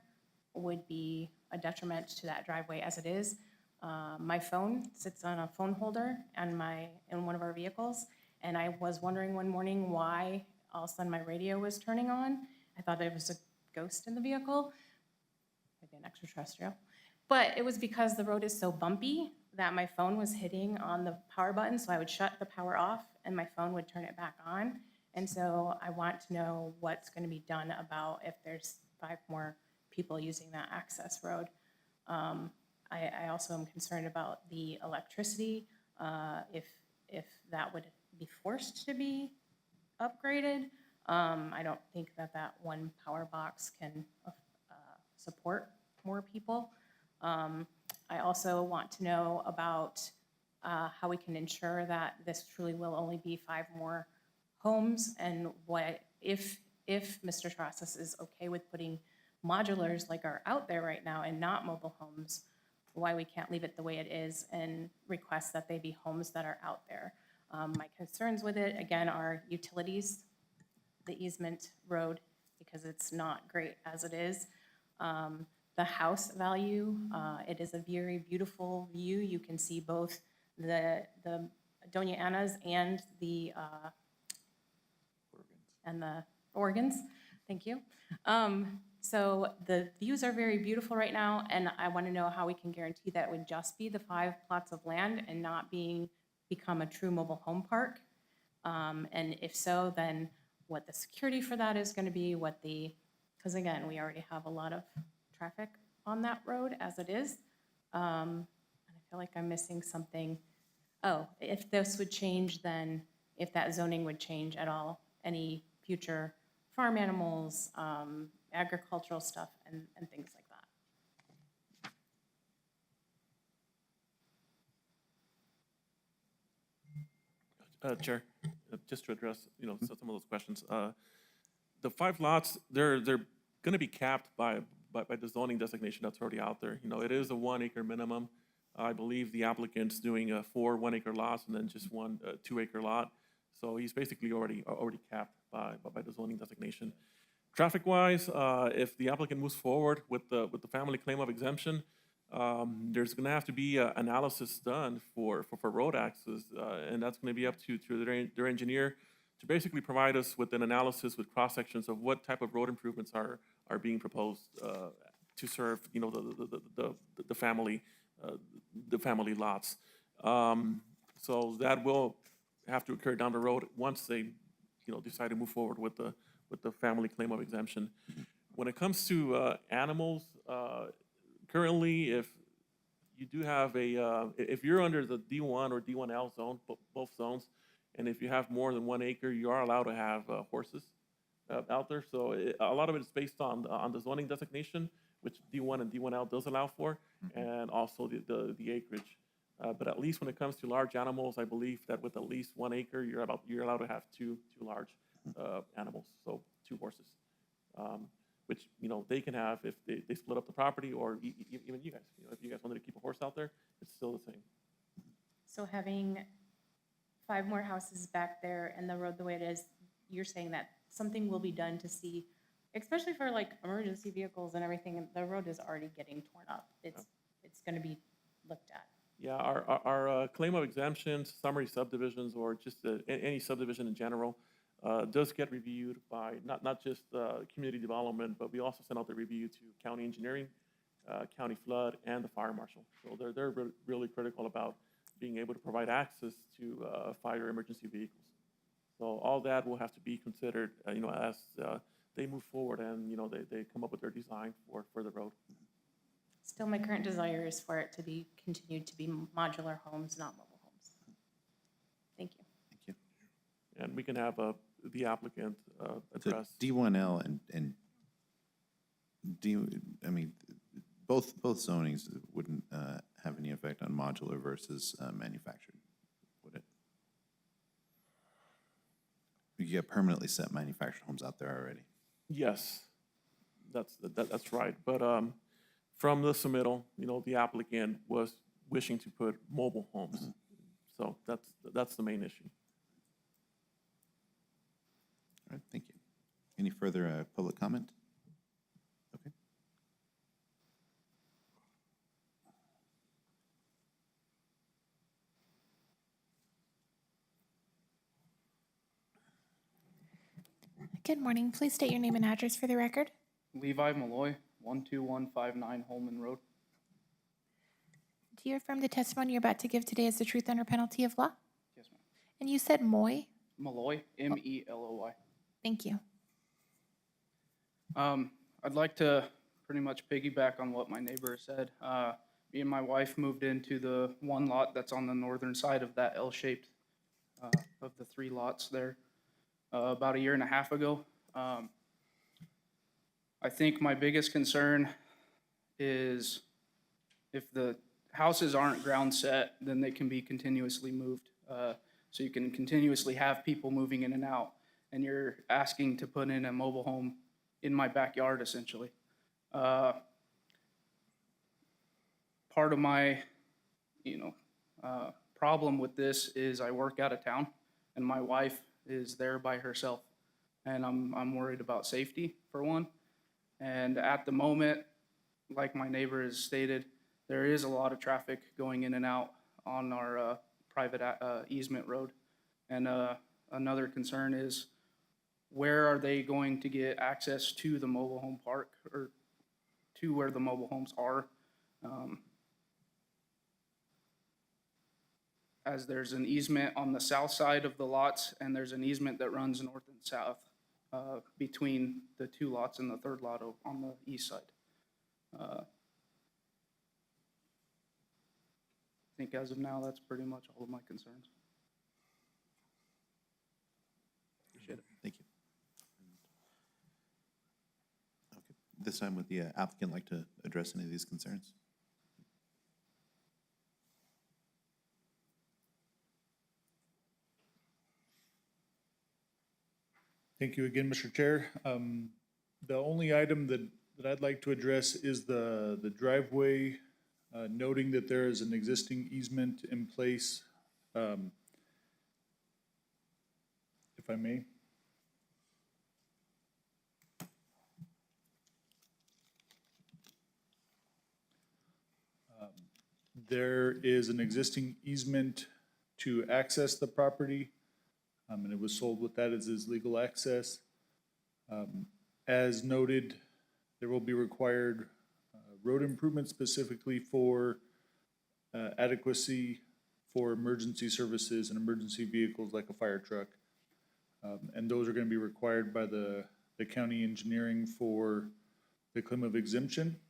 would be a detriment to that driveway as it is. My phone sits on a phone holder in one of our vehicles, and I was wondering one morning why all of a sudden my radio was turning on. I thought there was a ghost in the vehicle, maybe an extraterrestrial. But it was because the road is so bumpy that my phone was hitting on the power button, so I would shut the power off and my phone would turn it back on. And so I want to know what's going to be done about if there's 5 more people using that access road. I also am concerned about the electricity, if that would be forced to be upgraded. I don't think that one power box can support more people. I also want to know about how we can ensure that this truly will only be 5 more homes, and what if Mr. Trasas is okay with putting modulars like are out there right now and not mobile homes, why we can't leave it the way it is and request that they be homes that are out there. My concerns with it, again, are utilities, the easement road, because it's not great as it is. The house value, it is a very beautiful view. You can see both the Doña Ana's and the organs. Thank you. So the views are very beautiful right now, and I want to know how we can guarantee that would just be the 5 plots of land and not become a true mobile home park. And if so, then what the security for that is going to be, because again, we already have a lot of traffic on that road as it is. And I feel like I'm missing something. Oh, if this would change, then if that zoning would change at all, any future farm animals, agricultural stuff, and things like that. Chair, just to address, some of those questions. The 5 lots, they're going to be capped by the zoning designation that's already out there. It is a 1 acre minimum. I believe the applicant's doing 4 1-acre lots and then just 1 2-acre lot. So he's basically already capped by the zoning designation. Traffic-wise, if the applicant moves forward with the family claim of exemption, there's going to have to be an analysis done for road access, and that's going to be up to their engineer to basically provide us with an analysis with cross-sections of what type of road improvements are being proposed to serve, the family lots. So that will have to occur down the road once they, decide to move forward with the family claim of exemption. When it comes to animals, currently, if you do have if you're under the D1 or D1L zone, both zones, and if you have more than 1 acre, you are allowed to have horses out there. So a lot of it is based on the zoning designation, which D1 and D1L does allow for, and also the acreage. But at least when it comes to large animals, I believe that with at least 1 acre, you're allowed to have two large animals, so 2 horses, which they can have if they split up the property, or even you guys. If you guys wanted to keep a horse out there, it's still the same. So having 5 more houses back there and the road the way it is, you're saying that something will be done to see, especially for like emergency vehicles and everything, the road is already getting torn up. It's going to be looked at. Yeah, our claim of exemptions, summary subdivisions, or just any subdivision in general, does get reviewed by not just community development, but we also send out the review to county engineering, county flood, and the fire marshal. So they're really critical about being able to provide access to fire emergency vehicles. So all that will have to be considered, as they move forward and, they come up with their design for the road. Still, my current desire is for it to be continued to be modular homes, not mobile homes. Thank you. Thank you. And we can have the applicant So address. D1L and I mean, both zonings wouldn't have any effect on modular versus manufactured, would it? You get permanently set manufactured homes out there already. Yes, that's right. But from the submittal, the applicant was wishing to put mobile homes. So that's the main issue. All right, thank you. Any further public comment? Okay. Good morning. Please state your name and address for the record. Levi Malloy, 12159 Holman Road. Do you affirm the testimony you're about to give today is the truth under penalty of law? Yes, ma'am. And you said Moy? Malloy, Meloy. Thank you. I'd like to pretty much piggyback on what my neighbor said. Me and my wife moved into the one lot that's on the northern side of that L-shaped, of the 3 lots there, about a year and a half ago. I think my biggest concern is if the houses aren't ground set, then they can be continuously moved. So you can continuously have people moving in and out, and you're asking to put in a mobile home in my backyard, essentially. Part of my, problem with this is I work out of town, and my wife is there by herself, and I'm worried about safety, for one. And at the moment, like my neighbor has stated, there is a lot of traffic going in and out on our private easement road. And another concern is, where are they going to get access to the mobile home park, or to where the mobile homes are? As there's an easement on the south side of the lots, and there's an easement that runs north and south between the 2 lots and the 3rd lot on the east side. I think as of now, that's pretty much all of my concerns. Appreciate it. Thank you. Okay. This time, would the applicant like to address any of these concerns? Thank you again, Mr. Chair. The only item that I'd like to address is the driveway, noting that there is an existing easement in place. If I may. There is an existing easement to access the property, and it was sold with that as his legal access. As noted, there will be required road improvements specifically for adequacy for emergency services and emergency vehicles like a fire truck. And those are going to be required by the county engineering for the claim of exemption.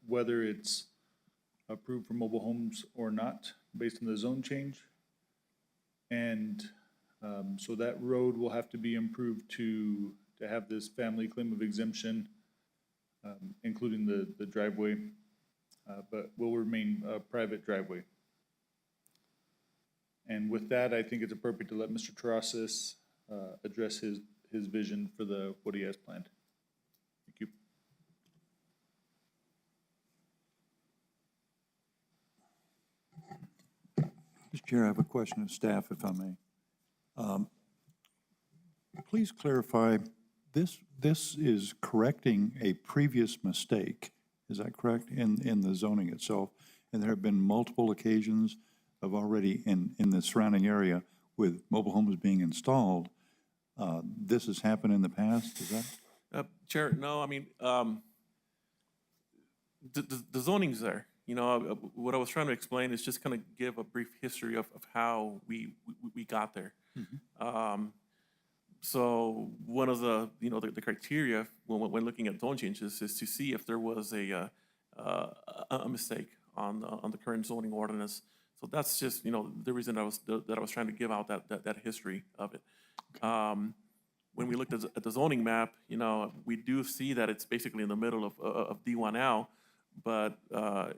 Whether it's approved for mobile homes or not, based on the zone change. And so that road will have to be improved to have this family claim of exemption, including the driveway, but will remain a private driveway. And with that, I think it's appropriate to let Mr. Terrasas address his vision for what he has planned. Thank you. Mr. Chair, I have a question of staff, if I may. Please clarify, this is correcting a previous mistake. is that correct, in the zoning itself? And there have been multiple occasions of already in the surrounding area with mobile homes being installed. This has happened in the past, is that? Chair, no, I mean, the zoning's there. You know, what I was trying to explain is just kind of give a brief history of how we got there. So one of the, you know, the criteria when looking at zone changes is to see if there was a mistake on the current zoning ordinance. So that's just, you know, the reason I was trying to give out that history of it. When we looked at the zoning map, you know, we do see that it's basically in the middle of D1L, but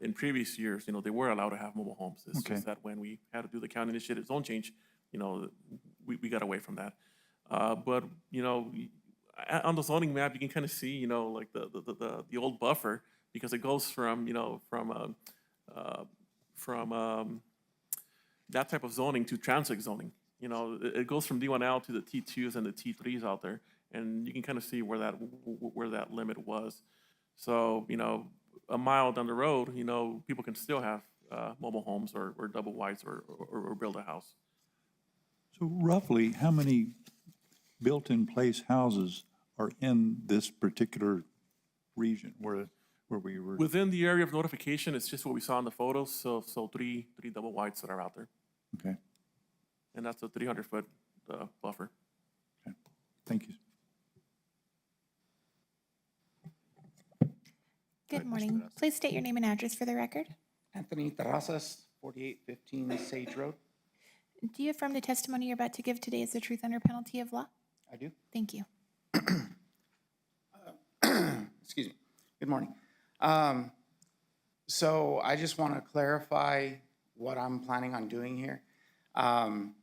in previous years, you know, they were allowed to have mobile homes. It's Okay. just that when we had to do the county-initiated zone change, you know, we got away from that. But, you know, on the zoning map, you can kind of see, you know, like the old buffer, because it goes from, you know, from that type of zoning to transit zoning. You know, it goes from D1L to the T2s and the T3s out there, and you can kind of see where that limit was. So, you know, a mile down the road, you know, people can still have mobile homes or double wides or build a house. So roughly, how many built-in-place houses are in this particular region where we were? Within the area of notification, it's just what we saw in the photos, so three double wides that are out there. Okay, And that's a 300-foot buffer. okay, thank you. Good morning. Please state your name and address for the record. Anthony Terrazas, 4815 Sage Road. Do you affirm the testimony you're about to give today is the truth under penalty of law? I do. Thank you. Excuse me. Good morning. So I just want to clarify what I'm planning on doing here. I'm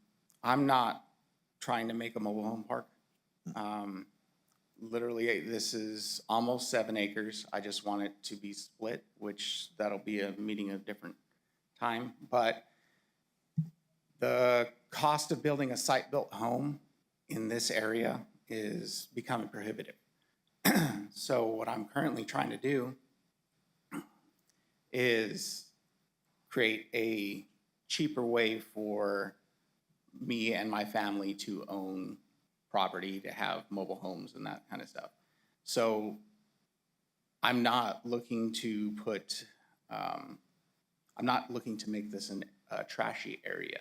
not trying to make a mobile home park. Literally, this is almost 7 acres. I just want it to be split, which that'll be a meeting of different time. But the cost of building a site-built home in this area is becoming prohibitive. So what I'm currently trying to do is create a cheaper way for me and my family to own property, to have mobile homes and that kind of stuff. So I'm not looking to put, I'm not looking to make this a trashy area.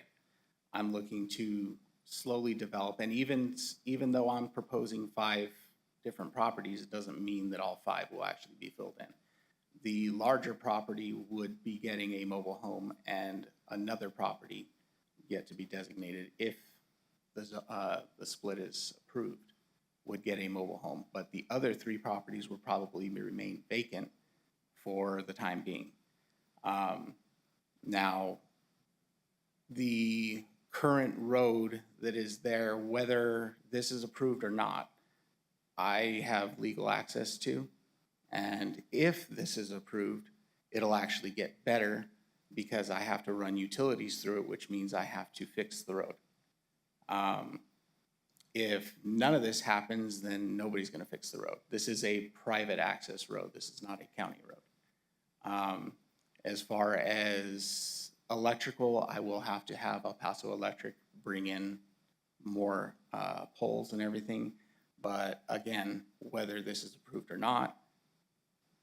I'm looking to slowly develop, and even though I'm proposing 5 different properties, it doesn't mean that all 5 will actually be filled in. The larger property would be getting a mobile home, and another property yet to be designated, if the split is approved, would get a mobile home. But the other 3 properties will probably remain vacant for the time being. Now, the current road that is there, whether this is approved or not, I have legal access to. And if this is approved, it'll actually get better because I have to run utilities through it, which means I have to fix the road. If none of this happens, then nobody's going to fix the road. This is a private access road. This is not a county road. As far as electrical, I will have to have El Paso Electric bring in more poles and everything. But again, whether this is approved or not,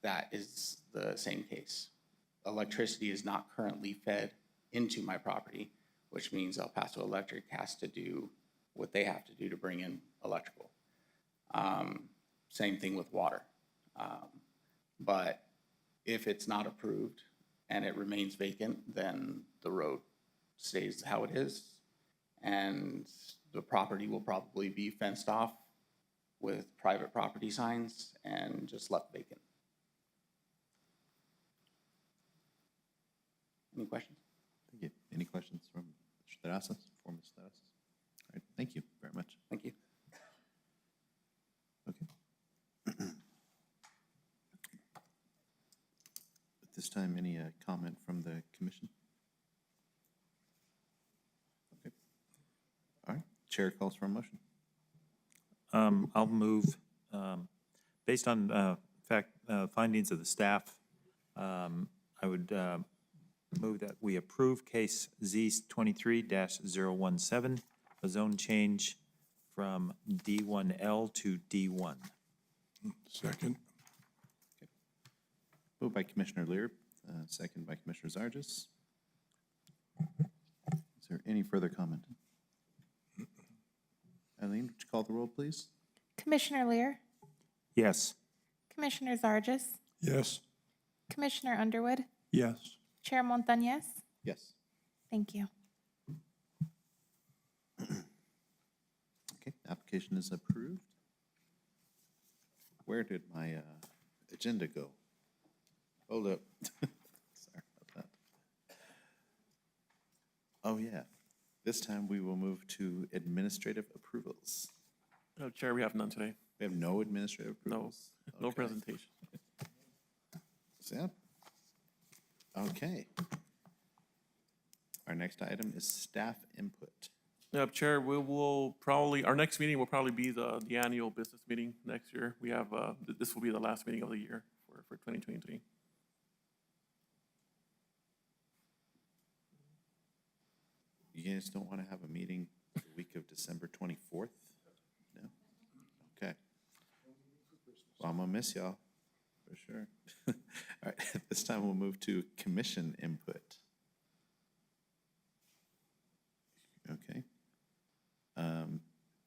that is the same case. Electricity is not currently fed into my property, which means El Paso Electric has to do what they have to do to bring in electrical. Same thing with water. But if it's not approved and it remains vacant, then the road stays how it is, and the property will probably be fenced off with private property signs and just left vacant. Any questions? Thank you. Any questions from Mr. Terrazas, for Ms. Terrazas? All right, thank you very much. Thank you. Okay. At this time, any comment from the commission? Okay. All right, chair calls for a motion. I'll move, based on findings of the staff I would move that we approve case Z23-017, a zone change from D1L to D1. Second. Moved by Commissioner Lear, second by Commissioner Zargis. Is there any further comment? Eileen, would you call the roll, please? Commissioner Lear, Yes. Commissioner Zargis, Yes. Commissioner Underwood, Yes. Chair Montañez. Yes. Thank you. Okay, application is approved. Where did my agenda go? Hold up. Sorry about that. Oh, yeah. This time we will move to administrative approvals. Chair, we have none today. We have no administrative No, approvals? no Okay. presentation. Yep. Okay. Our next item is staff input. Chair, we will probably, our next meeting will probably be the annual business meeting next year. We have, this will be the last meeting of the year for 2023. You guys don't want to have a meeting the week of December 24th? No? Okay. Well, I'm gonna miss y'all, for sure. All right, at this time, we'll move to commission input. Okay.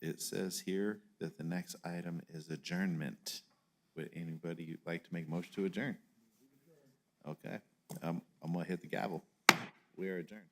It says here that the next item is adjournment. Would anybody like to make a motion to adjourn? Okay, I'm gonna hit the gavel. We are adjourned.